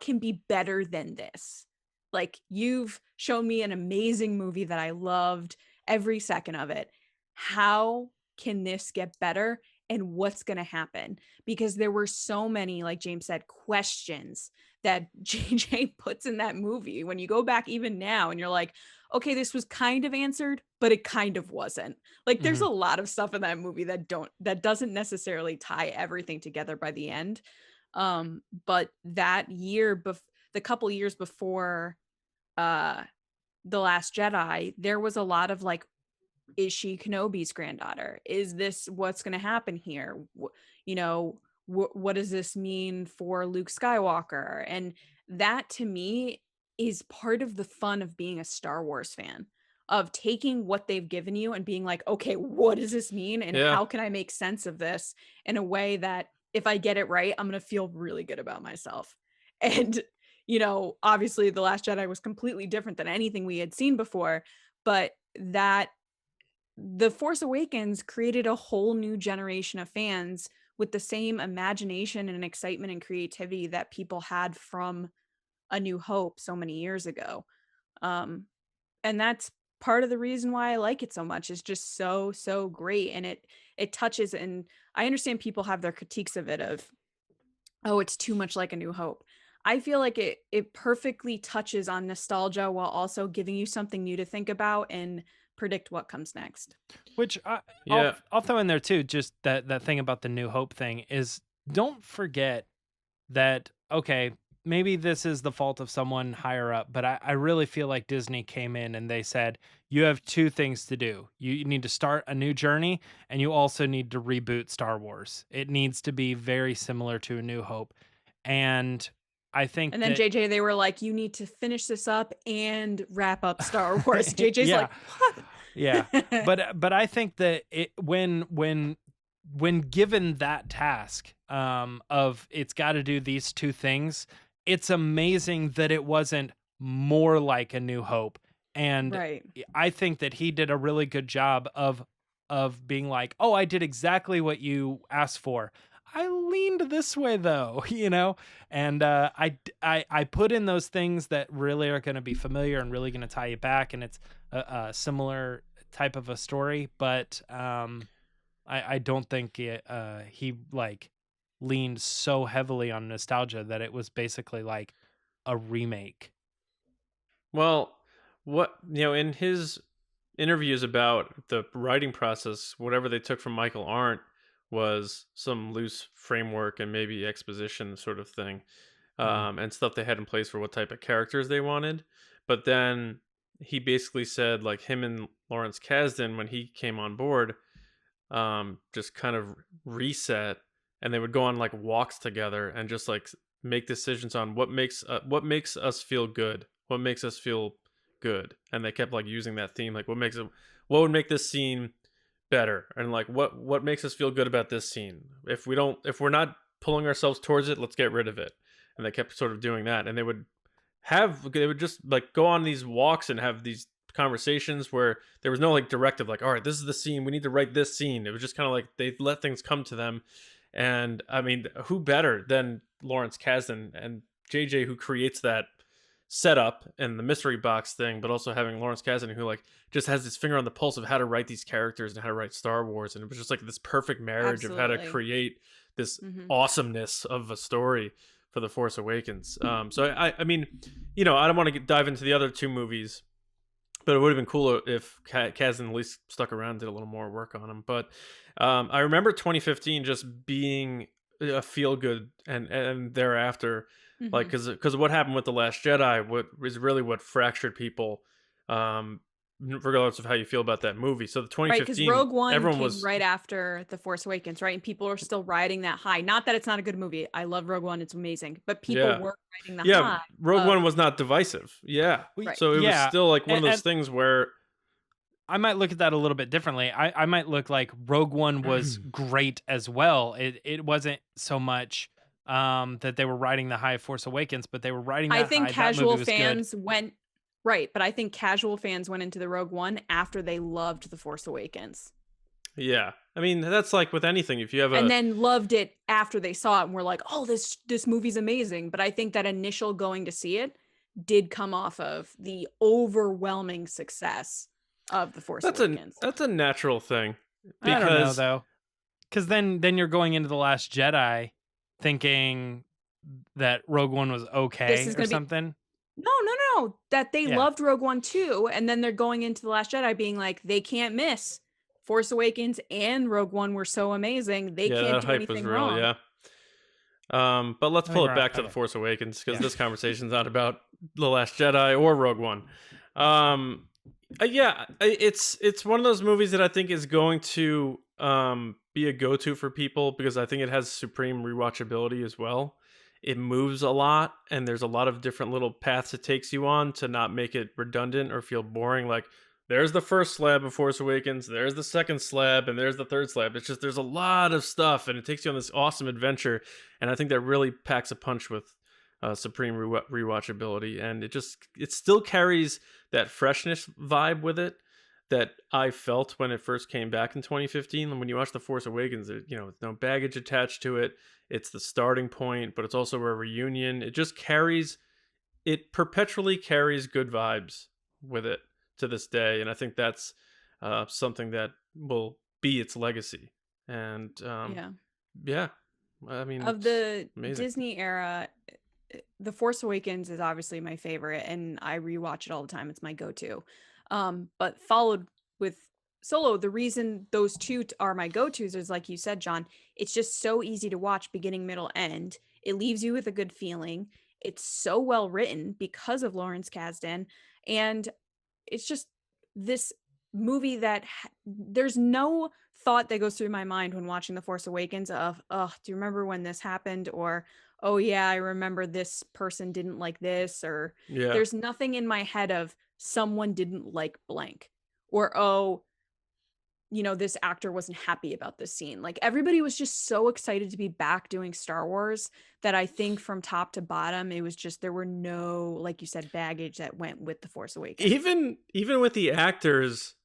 can be better than this? Like, you've shown me an amazing movie that I loved every second of it. How can this get better? And what's going to happen? Because there were so many, like James said, questions that JJ puts in that movie. When you go back even now and you're like, okay, this was kind of answered, but it kind of wasn't. Like, there's a lot of stuff in that movie that doesn't necessarily tie everything together by the end. But that year, the couple years before The Last Jedi, there was a lot of like, is she Kenobi's granddaughter? Is this what's going to happen here? What does this mean for Luke Skywalker? And that, to me, is part of the fun of being a Star Wars fan, of taking what they've given you and being like, okay, what does this mean? And how can I make sense of this in a way that if I get it right, I'm going to feel really good about myself. And, obviously The Last Jedi was completely different than anything we had seen before, but The Force Awakens created a whole new generation of fans with the same imagination and excitement and creativity that people had from A New Hope so many years ago. And that's part of the reason why I like it so much. It's just so, so great. And it touches, and I understand people have their critiques of it of, oh, it's too much like A New Hope. I feel like it perfectly touches on nostalgia while also giving you something new to think about and predict what comes next. Which I'll throw in there too, just that thing about the New Hope thing is, don't forget that, okay, maybe this is the fault of someone higher up, but I really feel like Disney came in and they said, you have two things to do. You need to start a new journey, and you also need to reboot Star Wars. It needs to be very similar to A New Hope. And I think, and then JJ, they were like, you need to finish this up and wrap up Star Wars. JJ's like, what? Yeah. But I think that when given that task of it's got to do these two things, it's amazing that it wasn't more like A New Hope. And right. I think that he did a really good job of being like, oh, I did exactly what you asked for. I leaned this way though, and I put in those things that really are going to be familiar and really going to tie you back, and it's a similar type of a story, but I don't think he like leaned so heavily on nostalgia that it was basically like a remake. Well, in his interviews about the writing process, whatever they took from Michael Arndt was some loose framework and maybe exposition sort of thing, and stuff they had in place for what type of characters they wanted. But then he basically said, like, him and Lawrence Kasdan, when he came on board, just kind of reset, and they would go on like walks together and just like make decisions on what makes us feel good, what makes us feel good. And they kept like using that theme, like what would make this scene better, and like what makes us feel good about this scene. If we're not pulling ourselves towards it, let's get rid of it. And they kept sort of doing that, and they would just like go on these walks and have these conversations where there was no like directive, like, all right, this is the scene, we need to write this scene. It was just kind of like they let things come to them. And I mean, who better than Lawrence Kasdan and JJ, who creates that setup and the mystery box thing, but also having Lawrence Kasdan, who like just has his finger on the pulse of how to write these characters and how to write Star Wars. And it was just like this perfect marriage of how to create this awesomeness of a story for The Force Awakens. So I mean, I don't want to dive into the other two movies, but it would have been cooler if Kasdan at least stuck around, did a little more work on them. But I remember 2015 just being a feel good, and thereafter, like, because what happened with The Last Jedi, what fractured people, regardless of how you feel about that movie. So the 2015, right, because Rogue One everyone came was right after The Force Awakens, right? And people are still riding that high. Not that it's not a good movie. I love Rogue One; it's amazing. But people were riding the high. Rogue One was not divisive. Yeah, Right. So it was still like one of those things where I might look at that a little bit differently. I might look like Rogue One was great as well. It wasn't so much that they were riding the high of Force Awakens, but they were riding that I think high. casual That movie was fans went right, but I think casual fans went into the Rogue One after they loved the Force Awakens. Yeah. I mean, that's like with anything. If you have and then loved it after they saw it and were like, oh, this movie's amazing. But I think that initial going to see it did come off of the overwhelming success of the Force Awakens. That's a natural thing. I don't know though, because then you're going into The Last Jedi thinking that Rogue One was okay or something. No. That they loved Rogue One too, and then they're going into The Last Jedi being like, they can't miss. Force Awakens and Rogue One were so amazing. They can't do anything wrong. Yeah. But let's pull it back to The Force Awakens, because this conversation's not about The Last Jedi or Rogue One. It's one of those movies that I think is going to be a go-to for people, because I think it has supreme rewatchability as well. It moves a lot, and there's a lot of different little paths it takes you on to not make it redundant or feel boring. Like, there's the first slab of Force Awakens, there's the second slab, and there's the third slab. It's just, there's a lot of stuff, and it takes you on this awesome adventure. And I think that really packs a punch with supreme rewatchability. And it still carries that freshness vibe with it that I felt when it first came back in 2015. And when you watch The Force Awakens, no baggage attached to it. It's the starting point, but it's also a reunion. It perpetually carries good vibes with it to this day. And I think that's something that will be its legacy. And I mean, of the amazing. Disney era, The Force Awakens is obviously my favorite, and I rewatch it all the time. It's my go-to. But followed with Solo, the reason those two are my go-tos is, like you said, John, it's just so easy to watch beginning, middle, end. It leaves you with a good feeling. It's so well written because of Lawrence Kasdan. And it's just this movie that there's no thought that goes through my mind when watching The Force Awakens of, oh, do you remember when this happened? Or, oh yeah, I remember this person didn't like this. Or there's nothing in my head of someone didn't like blank. Or, oh, this actor wasn't happy about this scene. Like, everybody was just so excited to be back doing Star Wars that I think from top to bottom, it was just, there were no, like you said, baggage that went with The Force Awakens. Even with the actors,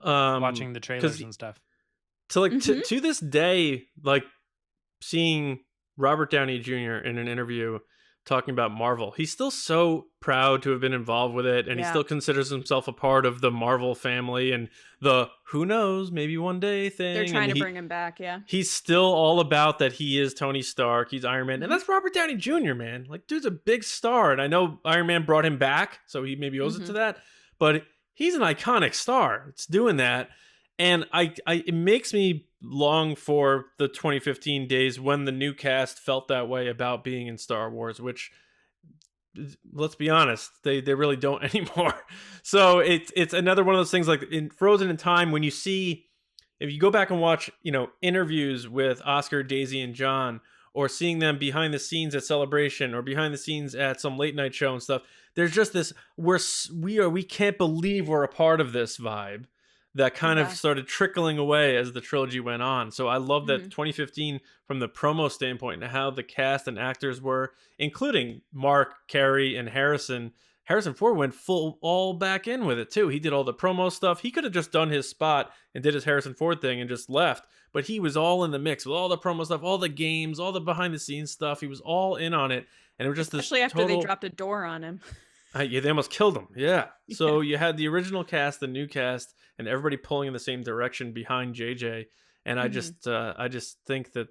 watching the trailers and stuff. So like to this day, like seeing Robert Downey Jr. in an interview talking about Marvel, he's still so proud to have been involved with it, and he still considers himself a part of the Marvel family and the who knows, maybe one day thing. They're trying to bring him back, He's still all about that. He is Tony Stark, he's Iron Man, and that's Robert Downey Jr., man. Like, dude's a big star, and I know Iron Man brought him back, so he maybe owes it to that, but he's an iconic star. It's doing that. And it makes me long for the 2015 days when the new cast felt that way about being in Star Wars, which, let's be honest, they really don't anymore. So it's another one of those things, like in Frozen in Time, when you see, if you go back and watch, interviews with Oscar, Daisy, and John, or seeing them behind the scenes at Celebration or behind the scenes at some late night show and stuff, there's just this, we can't believe we're a part of this vibe that kind of started trickling away as the trilogy went on. So I love that 2015, from the promo standpoint, and how the cast and actors were, including Mark, Carey, and Harrison. Harrison Ford went full all back in with it too. He did all the promo stuff. He could have just done his spot and did his Harrison Ford thing and just left, but he was all in the mix with all the promo stuff, all the games, all the behind the scenes stuff. He was all in on it, and it was just especially after they dropped a door on him. They almost killed him. Yeah. So you had the original cast, the new cast, and everybody pulling in the same direction behind JJ. And I just think that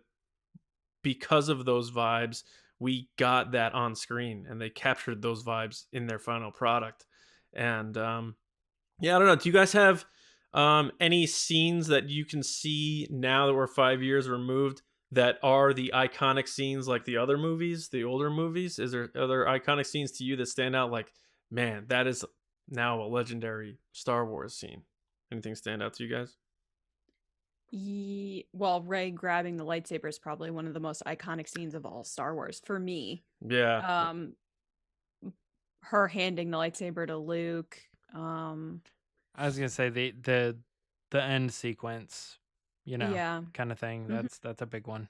because of those vibes, we got that on screen, and they captured those vibes in their final product. And I don't know. Do you guys have any scenes that you can see now that we're 5 years removed that are the iconic scenes, like the other movies, the older movies? Is there other iconic scenes to you that stand out? Like, man, that is now a legendary Star Wars scene. Anything stand out to you guys? Well, Rey grabbing the lightsaber is probably one of the most iconic scenes of all Star Wars for me. Yeah. Her handing the lightsaber to Luke. I was gonna say the end sequence, Yeah. kind of thing. Mhm. That's a big one.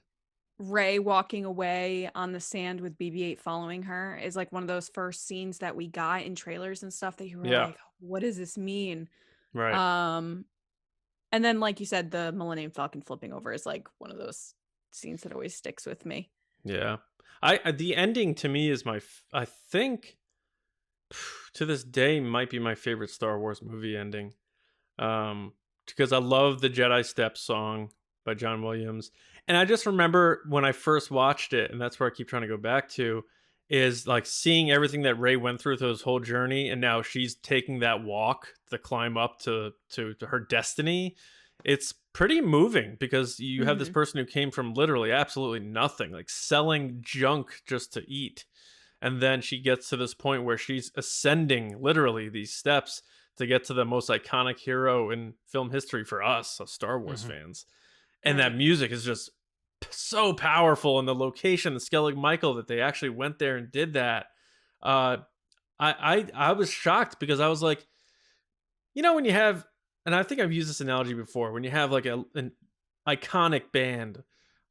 Rey walking away on the sand with BB-8 following her is like one of those first scenes that we got in trailers and stuff that you were like, what does this mean? Right. And then, like you said, the Millennium Falcon flipping over is like one of those scenes that always sticks with me. Yeah. The ending to me is I think to this day might be my favorite Star Wars movie ending. Because I love the Jedi Steps song by John Williams. And I just remember when I first watched it, and that's where I keep trying to go back to, is like seeing everything that Rey went through this whole journey, and now she's taking that walk to climb up to her destiny. It's pretty moving because you have this person who came from literally absolutely nothing, like selling junk just to eat. And then she gets to this point where she's ascending literally these steps to get to the most iconic hero in film history for us, Star Wars fans. And that music is just so powerful, and the location, the Skellig Michael, that they actually went there and did that. I was shocked because I was like, when you have, and I think I've used this analogy before, when you have like an iconic band,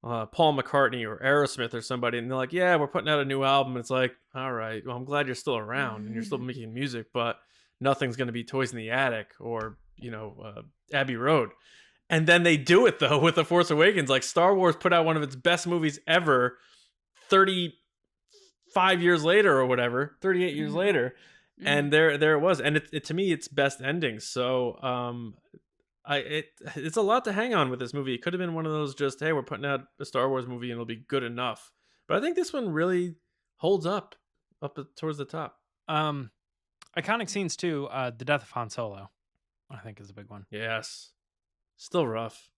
Paul McCartney or Aerosmith or somebody, and they're like, yeah, we're putting out a new album. It's like, all right, well, I'm glad you're still around and you're still making music, but nothing's going to be Toys in the Attic or, Abbey Road. And then they do it, though, with The Force Awakens. Like, Star Wars put out one of its best movies ever 35 years later or whatever, 38 years later. And there it was. And it to me, it's best ending. So it's a lot to hang on with this movie. It could have been one of those just, hey, we're putting out a Star Wars movie and it'll be good enough. But I think this one really holds up towards the top. Iconic scenes, too. The death of Han Solo, I think, is a big one. Yes. Still rough.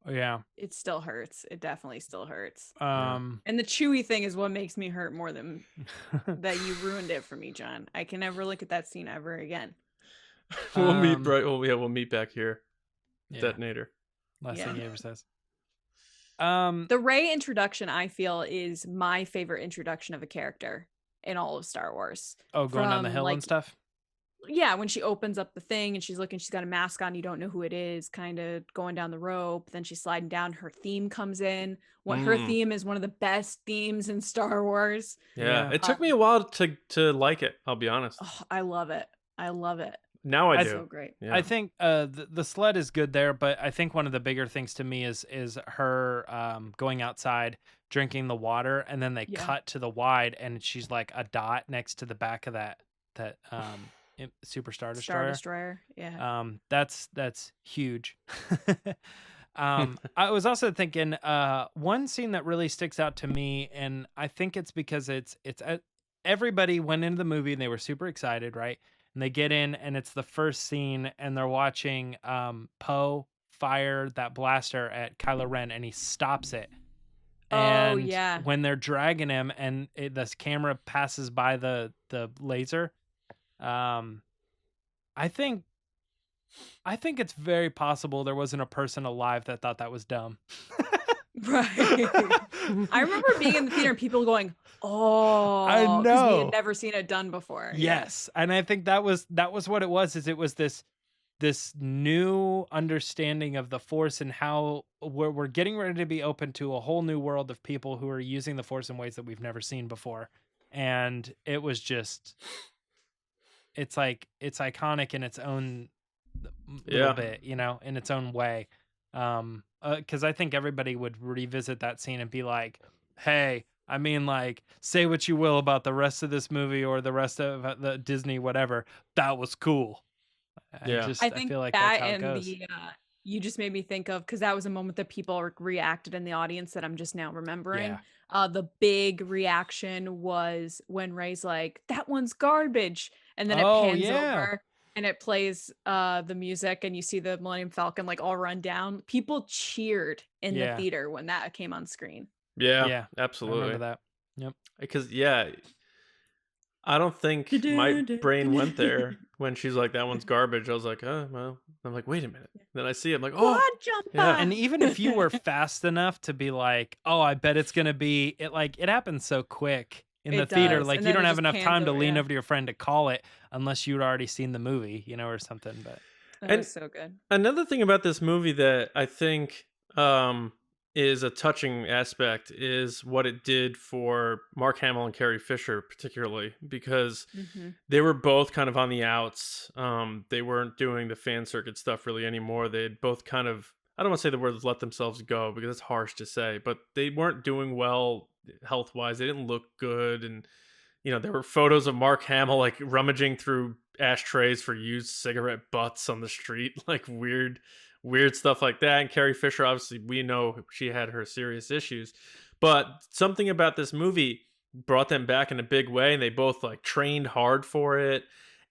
Oh, yeah. It still hurts. It definitely still hurts. And the Chewie thing is what makes me hurt more than that you ruined it for me, John. I can never look at that scene ever again. We'll meet we'll meet back here. Yeah. Detonator. Last thing he ever says. The Rey introduction, I feel, is my favorite introduction of a character in all of Star Wars. Oh, going down the hill and stuff? Yeah, when she opens up the thing and she's looking, she's got a mask on, you don't know who it is, kind of going down the rope. Then she's sliding down, her theme comes in. Her theme is one of the best themes in Star Wars. Yeah. It took me a while to like it, I'll be honest. Oh, I love it. Now I do. So great. Yeah. I think the sled is good there, but I think one of the bigger things to me is her going outside, drinking the water, and then they cut to the wide, and she's like a dot next to the back of that Super Star Destroyer. Yeah. That's huge. I was also thinking one scene that really sticks out to me, and I think it's because it's everybody went into the movie and they were super excited, right? And they get in, and it's the first scene, and they're watching Poe fire that blaster at Kylo Ren, and he stops it. And when they're dragging him, and this camera passes by the laser, I think it's very possible there wasn't a person alive that thought that was dumb. Right. I remember being in the theater and people going, "Oh, I know," because we had never seen it done before. Yes, and I think that was what it was. Is it was this new understanding of the Force and how we're getting ready to be open to a whole new world of people who are using the Force in ways that we've never seen before, and it was just. It's like it's iconic in its own little bit, in its own way. Because I think everybody would revisit that scene and be like, "Hey, I mean, like, say what you will about the rest of this movie or the rest of the Disney, whatever. That was cool." I feel like that, that's how it goes. You just made me think of, because that was a moment that people reacted in the audience that I'm just now remembering. The big reaction was when Rey's like, "That one's garbage," and then it pans over and it plays the music, and you see the Millennium Falcon like all run down. People cheered in the theater when that came on screen. Yeah, absolutely. I remember that. Yep. Because I don't think my brain went there when she's like, "That one's garbage." I was like, "Oh, well." I'm like, "Wait a minute." Then I see it. I'm like, "Oh, And even if you were fast enough to be like, "Oh, I bet it's gonna be," it happens so quick in the theater. Like, you don't have enough time to lean over to your friend to call it unless you'd already seen the movie, or something. But That was so good. Another thing about this movie that I think is a touching aspect is what it did for Mark Hamill and Carrie Fisher, particularly because they were both kind of on the outs. They weren't doing the fan circuit stuff really anymore. They had both kind of, I don't want to say the word let themselves go because it's harsh to say, but they weren't doing well health-wise. They didn't look good. And, you know, there were photos of Mark Hamill like rummaging through ashtrays for used cigarette butts on the street, like weird stuff like that. And Carrie Fisher, obviously, we know she had her serious issues, but something about this movie brought them back in a big way. And they both like trained hard for it,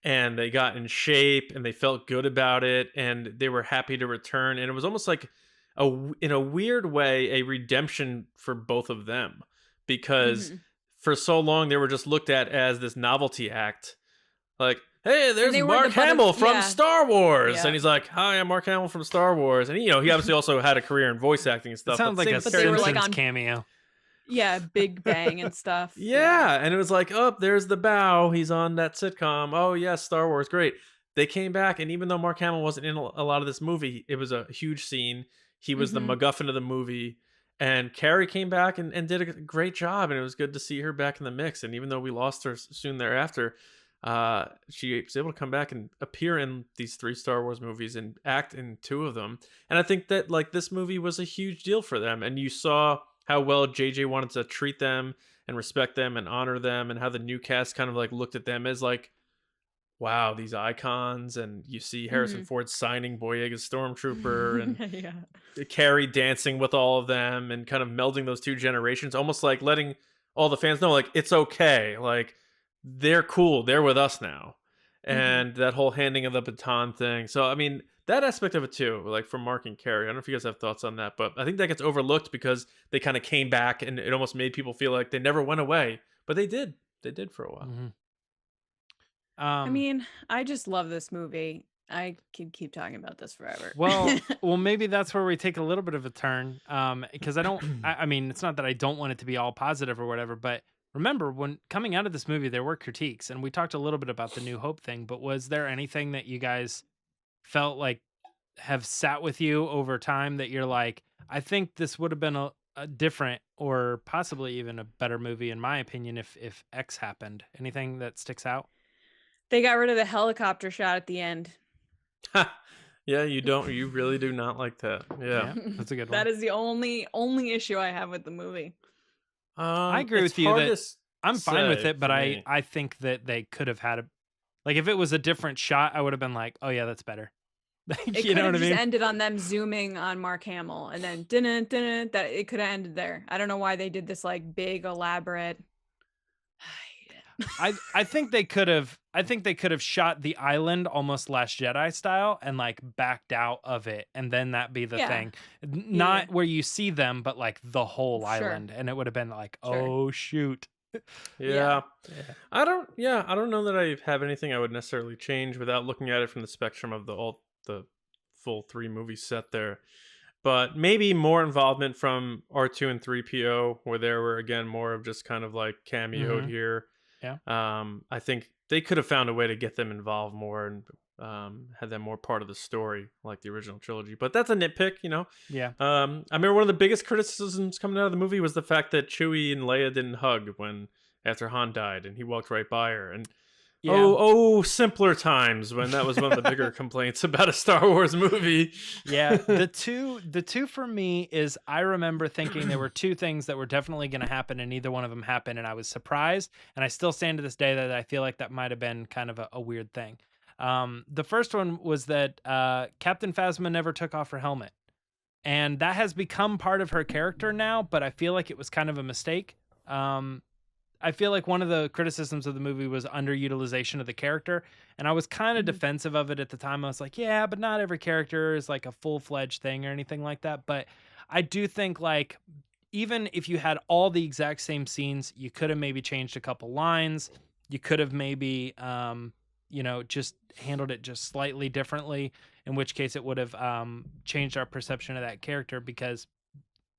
and they got in shape, and they felt good about it, and they were happy to return. And it was almost like in a weird way, a redemption for both of them, because for so long they were just looked at as this novelty act, like, hey, there's Mark Hamill from Star Wars. Yeah. And he's like, hi, I'm Mark Hamill from Star Wars. And, you know, he obviously also had a career in voice acting and stuff. It sounds like a Simpsons cameo. Yeah, Big Bang and stuff. Yeah, and it was like, oh, there's the bow. He's on that sitcom. Oh, yes, Star Wars, great. They came back, and even though Mark Hamill wasn't in a lot of this movie, it was a huge scene. He was the MacGuffin of the movie. And Carrie came back and did a great job, and it was good to see her back in the mix. And even though we lost her soon thereafter, she was able to come back and appear in these 3 Star Wars movies and act in 2 of them. And I think that like this movie was a huge deal for them. And you saw how well JJ wanted to treat them and respect them and honor them, and how the new cast kind of like looked at them as like, wow, these icons. And you see Harrison Ford signing Boyega's Stormtrooper and Carrie dancing with all of them and kind of melding those 2 generations, almost like letting all the fans know, like, it's okay. Like, they're cool. They're with us now. And that whole handing of the baton thing. So, I mean, that aspect of it too, like from Mark and Carrie. I don't know if you guys have thoughts on that, but I think that gets overlooked because they kind of came back and it almost made people feel like they never went away, but they did. They did for a while. I mean, I just love this movie. I could keep talking about this forever. Well, maybe that's where we take a little bit of a turn. Because I mean, it's not that I don't want it to be all positive or whatever, but remember when coming out of this movie, there were critiques, and we talked a little bit about the New Hope thing, but was there anything that you guys felt like have sat with you over time that you're like, I think this would have been a different or possibly even a better movie, in my opinion, if X happened? Anything that sticks out? They got rid of the helicopter shot at the end. Yeah, you really do not like that. Yeah, that's a good one. That is the only issue I have with the movie. I agree with you that I'm fine with it, but I think that they could have had like if it was a different shot, I would have been like, oh yeah, that's better. You know what I mean? It ended on them zooming on Mark Hamill, and then that it could have ended there. I don't know why they did this like big elaborate. I think they could have shot the island almost Last Jedi style and like backed out of it, and then that be the thing. Not where you see them, but like the whole island, and it would have been like, oh shoot. Yeah. I don't know that I have anything I would necessarily change without looking at it from the spectrum of the full 3 movie set there. But maybe more involvement from R2 and 3PO, where there were again more of just kind of like cameoed here. Yeah. I think they could have found a way to get them involved more and had them more part of the story like the original trilogy. But that's a nitpick, you know? Yeah. I remember one of the biggest criticisms coming out of the movie was the fact that Chewie and Leia didn't hug after Han died, and he walked right by her. And simpler times when that was one of the bigger complaints about a Star Wars movie. Yeah, the two for me is I remember thinking there were 2 things that were definitely going to happen, and neither one of them happened, and I was surprised, and I still stand to this day that I feel like that might have been kind of a weird thing. The first one was that Captain Phasma never took off her helmet, and that has become part of her character now, but I feel like it was kind of a mistake. I feel like one of the criticisms of the movie was underutilization of the character, and I was kind of defensive of it at the time. I was like, yeah, but not every character is like a full-fledged thing or anything like that. But I do think like even if you had all the exact same scenes, you could have maybe changed a couple lines. You could have maybe, just handled it just slightly differently, in which case it would have changed our perception of that character because,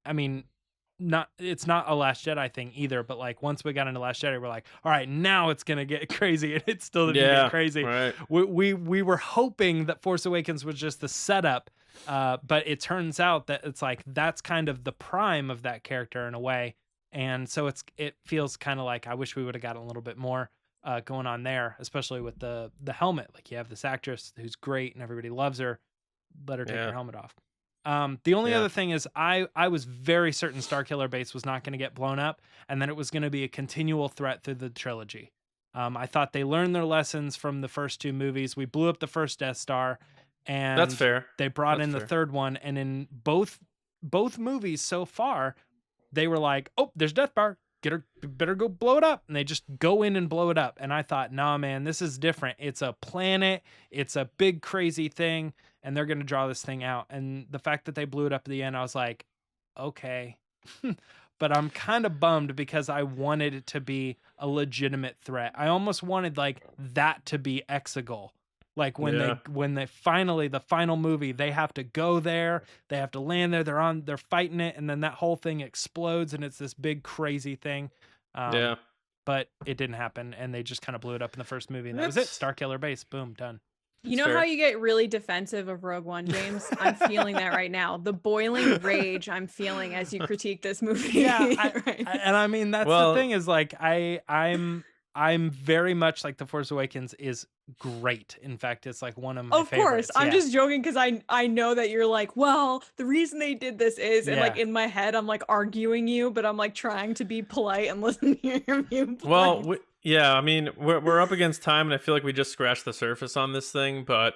I mean, it's not a Last Jedi thing either, but like once we got into Last Jedi, we're like, all right, now it's gonna get crazy, and it still didn't get crazy. Right. We were hoping that Force Awakens was just the setup, but it turns out that it's like that's kind of the prime of that character in a way, and so it feels kind of like I wish we would have gotten a little bit more going on there, especially with the helmet. Like you have this actress who's great and everybody loves her, let her take her helmet off. The only other thing is I was very certain Starkiller Base was not going to get blown up, and then it was going to be a continual threat through the trilogy. I thought they learned their lessons from the first 2 movies. We blew up the first Death Star, and that's fair. They brought in the third one, and in both movies so far, they were like, "Oh, there's Death Star. Better go blow it up," and they just go in and blow it up. And I thought, nah, man, this is different. It's a planet. It's a big crazy thing. And they're going to draw this thing out. And the fact that they blew it up at the end, I was like, okay. But I'm kind of bummed because I wanted it to be a legitimate threat. I almost wanted like that to be Exegol. Like when they finally, the final movie, they have to go there, they have to land there, they're fighting it, and then that whole thing explodes and it's this big crazy thing. But it didn't happen, and they just kind of blew it up in the first movie, and that was it. Starkiller Base, boom, done. You know how you get really defensive of Rogue One, James? I'm feeling that right now. The boiling rage I'm feeling as you critique this movie. Yeah, and I mean that's the thing is like I'm very much like The Force Awakens is great. In fact, it's like one of my favorites. Of course, I'm just joking because I know that you're like, well, the reason they did this is, and like in my head I'm like arguing you, but I'm like trying to be polite and listen to your viewpoint. Well, I mean, we're up against time, and I feel like we just scratched the surface on this thing, but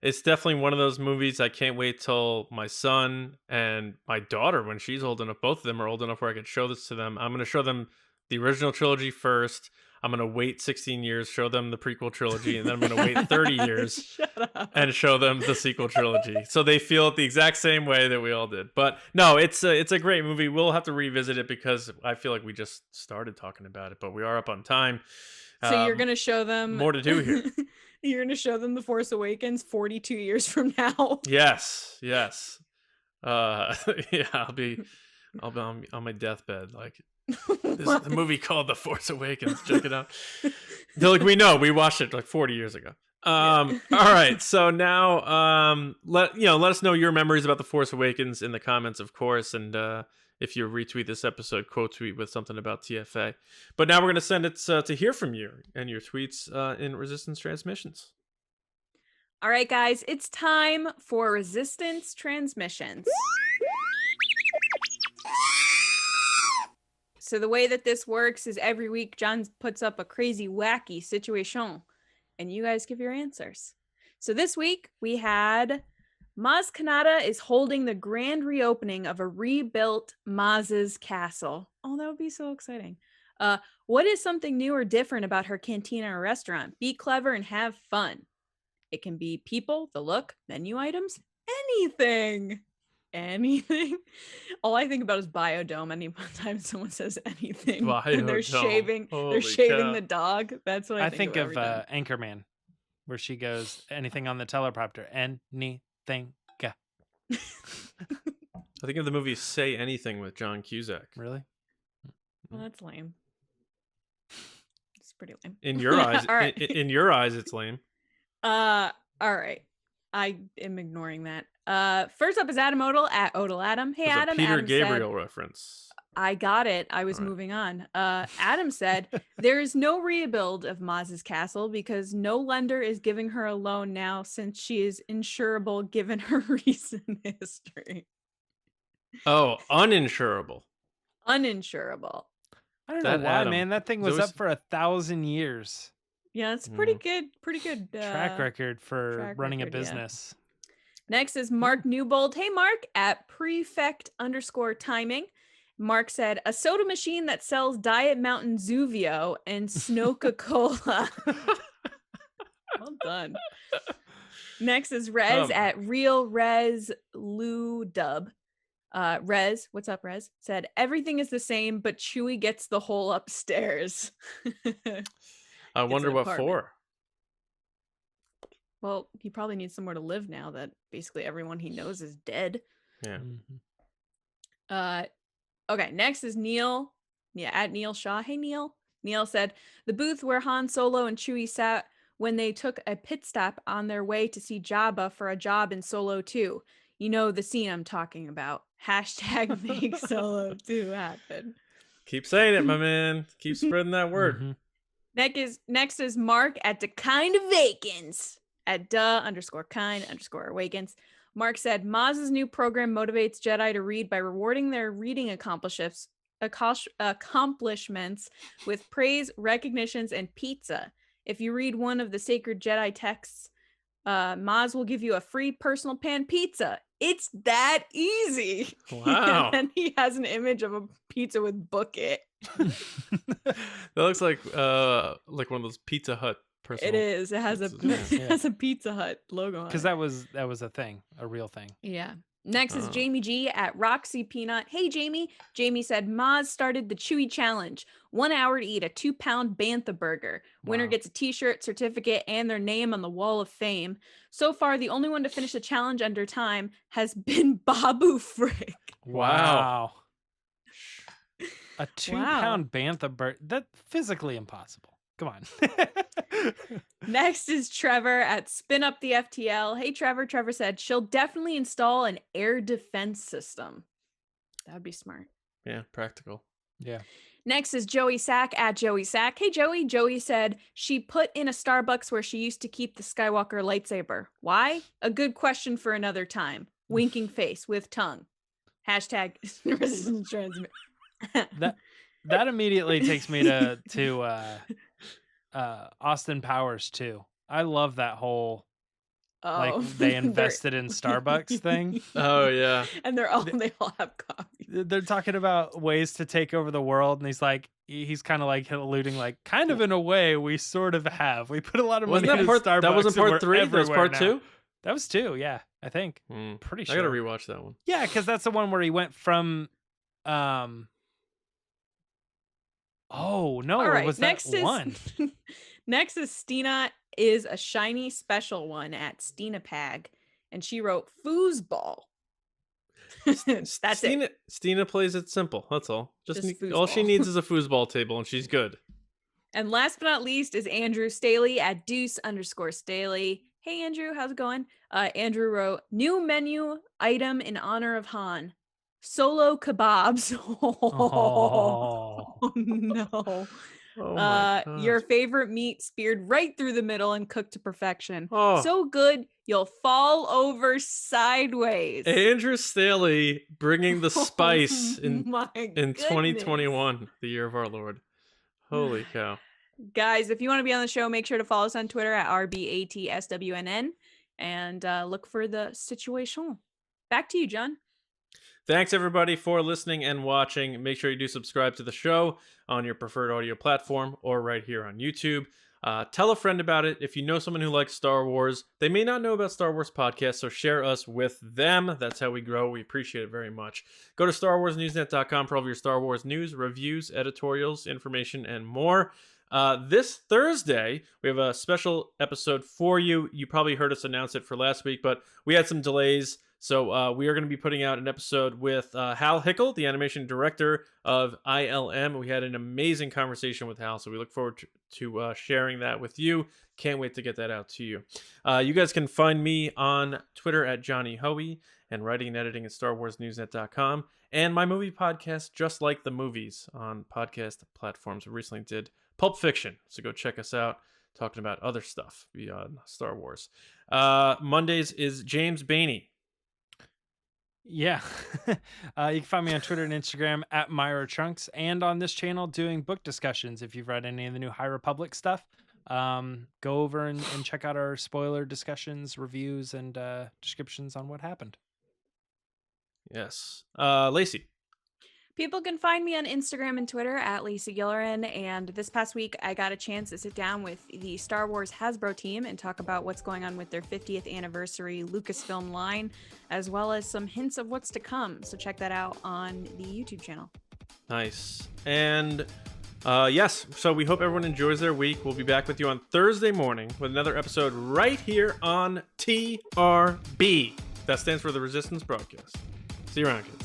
it's definitely one of those movies I can't wait till my son and my daughter, when she's old enough, both of them are old enough where I can show this to them. I'm going to show them the original trilogy first. I'm going to wait 16 years, show them the prequel trilogy, and then I'm going to wait 30 years and show them the sequel trilogy. So they feel it the exact same way that we all did. But no, it's a great movie. We'll have to revisit it because I feel like we just started talking about it, but we are up on time. So you're going to show them... More to do here. You're going to show them The Force Awakens 42 years from now. Yes. Yeah, I'll be on my deathbed, like... This is a movie called The Force Awakens. Check it out. They're like, we know, we watched it like 40 years ago. All right, so now let us know your memories about The Force Awakens in the comments, of course, and if you retweet this episode, quote tweet with something about TFA. But now we're going to send it to hear from you and your tweets in Resistance Transmissions. All right, guys, it's time for Resistance Transmissions. So the way that this works is every week John puts up a crazy, wacky situation, and you guys give your answers. So this week we had Maz Kanata is holding the grand reopening of a rebuilt Maz's castle. Oh, that would be so exciting. What is something new or different about her cantina or restaurant? Be clever and have fun. It can be people, the look, menu items, anything. All I think about is Biodome anytime someone says anything. When they're shaving the dog. That's what I think of Anchorman, where she goes, anything on the teleprompter, anything. I think of the movie Say Anything with John Cusack. Really? Well, that's lame. It's pretty lame. In your eyes, right. in your eyes, it's lame. All right. I am ignoring that. First up is Adam Odell at Odell Adam. Hey, Adam. Peter Adam Gabriel said, reference. I got it. I was moving on. Adam said, there is no rebuild of Maz's castle because no lender is giving her a loan now since she is insurable given her recent history. Oh, uninsurable. Uninsurable. I don't know why, man. That thing was up for 1,000 years. Yeah, it's pretty good. Pretty good track record for running a business. Yeah. Next is Mark Newbold. Hey, Mark at prefect_timing. Mark said, a soda machine that sells Diet Mountain Zuvio and Snow-Coca-Cola. Well done. Next is Rez at Real Rez Lou Dub. Rez, what's up, Rez? Said, everything is the same, but Chewie gets the whole upstairs. I wonder what for. Well, he probably needs somewhere to live now that basically everyone he knows is dead. Yeah. Okay, next is Neel. Yeah, at Neel Shah. Hey, Neel. Neel said, the booth where Han Solo and Chewie sat when they took a pit stop on their way to see Jabba for a job in Solo 2. You know the scene I'm talking about. Hashtag make Solo 2 happen. Keep saying it, my man. Keep spreading that word. Mm-hmm. Next is Mark at the kind of Awakens at _kind_awakens. Mark said, Maz's new program motivates Jedi to read by rewarding their reading accomplishments with praise, recognitions, and pizza. If you read one of the sacred Jedi texts, Maz will give you a free personal pan pizza. It's that easy. Wow. And he has an image of a pizza with book it. That looks like one of those Pizza Hut personal. It is. It has a Pizza Hut logo on it. Because that was a thing, a real thing. Yeah. Next is Jeremie G at Roxy Peanut. Hey, Jamie. Jamie said, Maz started the Chewy Challenge. 1 hour to eat a 2-pound Bantha burger. Winner gets a t-shirt, certificate, and their name on the wall of fame. So far, the only one to finish the challenge under time has been Babu Frick. Wow. A 2-pound Bantha burger. That's physically impossible. Come on. Next is Trevor at Spin Up the FTL. Hey, Trevor. Trevor said she'll definitely install an air defense system. That would be smart. Yeah, practical. Yeah. Next is Joey Sack at Joey Sack. Hey, Joey. Joey said she put in a Starbucks where she used to keep the Skywalker lightsaber. Why? A good question for another time. Winking face with tongue. Hashtag resistance transmit. That immediately takes me to Austin Powers too. I love that whole they invested in Starbucks thing. Oh yeah. And they all have coffee. They're talking about ways to take over the world, and he's kind of like alluding kind of in a way we sort of have. We put a lot of money in Starbucks. That wasn't part 3? That was part 2? That was 2, yeah. I think. Pretty sure. I gotta rewatch that one. Yeah, because that's the one where he went from Oh no! All right, was that one? Next is Stina is a shiny special one at Stina Pag, and she wrote foosball. That's Stina, it. Stina plays it simple. That's all. All she needs is a foosball table, and she's good. And last but not least is Andrew Staley at Deuce_Staley. Hey Andrew, how's it going? Andrew wrote new menu item in honor of Han. Solo kebabs. Oh no. Oh your favorite meat speared right through the middle and cooked to perfection. Oh. So good you'll fall over sideways. Andrew Staley bringing the spice in 2021, the year of our Lord. Holy cow. Guys, if you want to be on the show, make sure to follow us on Twitter at RBATSWNN and look for the situation. Back to you, John. Thanks, everybody, for listening and watching. Make sure you do subscribe to the show on your preferred audio platform or right here on YouTube. Tell a friend about it. If you know someone who likes Star Wars, they may not know about Star Wars podcasts, so share us with them. That's how we grow. We appreciate it very much. Go to StarWarsNewsNet.com for all of your Star Wars news, reviews, editorials, information, and more. This Thursday, we have a special episode for you. You probably heard us announce it for last week, but we had some delays. So we are going to be putting out an episode with Hal Hickel, the animation director of ILM. We had an amazing conversation with Hal, so we look forward to sharing that with you. Can't wait to get that out to you. You guys can find me on Twitter at Johnny Hoey and writing and editing at StarWarsNewsNet.com. And my movie podcast, Just Like the Movies, on podcast platforms. We recently did Pulp Fiction, so go check us out. Talking about other stuff beyond Star Wars. Mondays is James Baney. Yeah. You can find me on Twitter and Instagram at Myra Trunks, and on this channel doing book discussions. If you've read any of the new High Republic stuff, go over and check out our spoiler discussions, reviews, and descriptions on what happened. Yes. Lacey. People can find me on Instagram and Twitter at Lacey Gilleran. And this past week, I got a chance to sit down with the Star Wars Hasbro team and talk about what's going on with their 50th anniversary Lucasfilm line, as well as some hints of what's to come. So check that out on the YouTube channel. Nice. And yes, so we hope everyone enjoys their week. We'll be back with you on Thursday morning with another episode right here on TRB. That stands for the Resistance Broadcast. See you around, kids.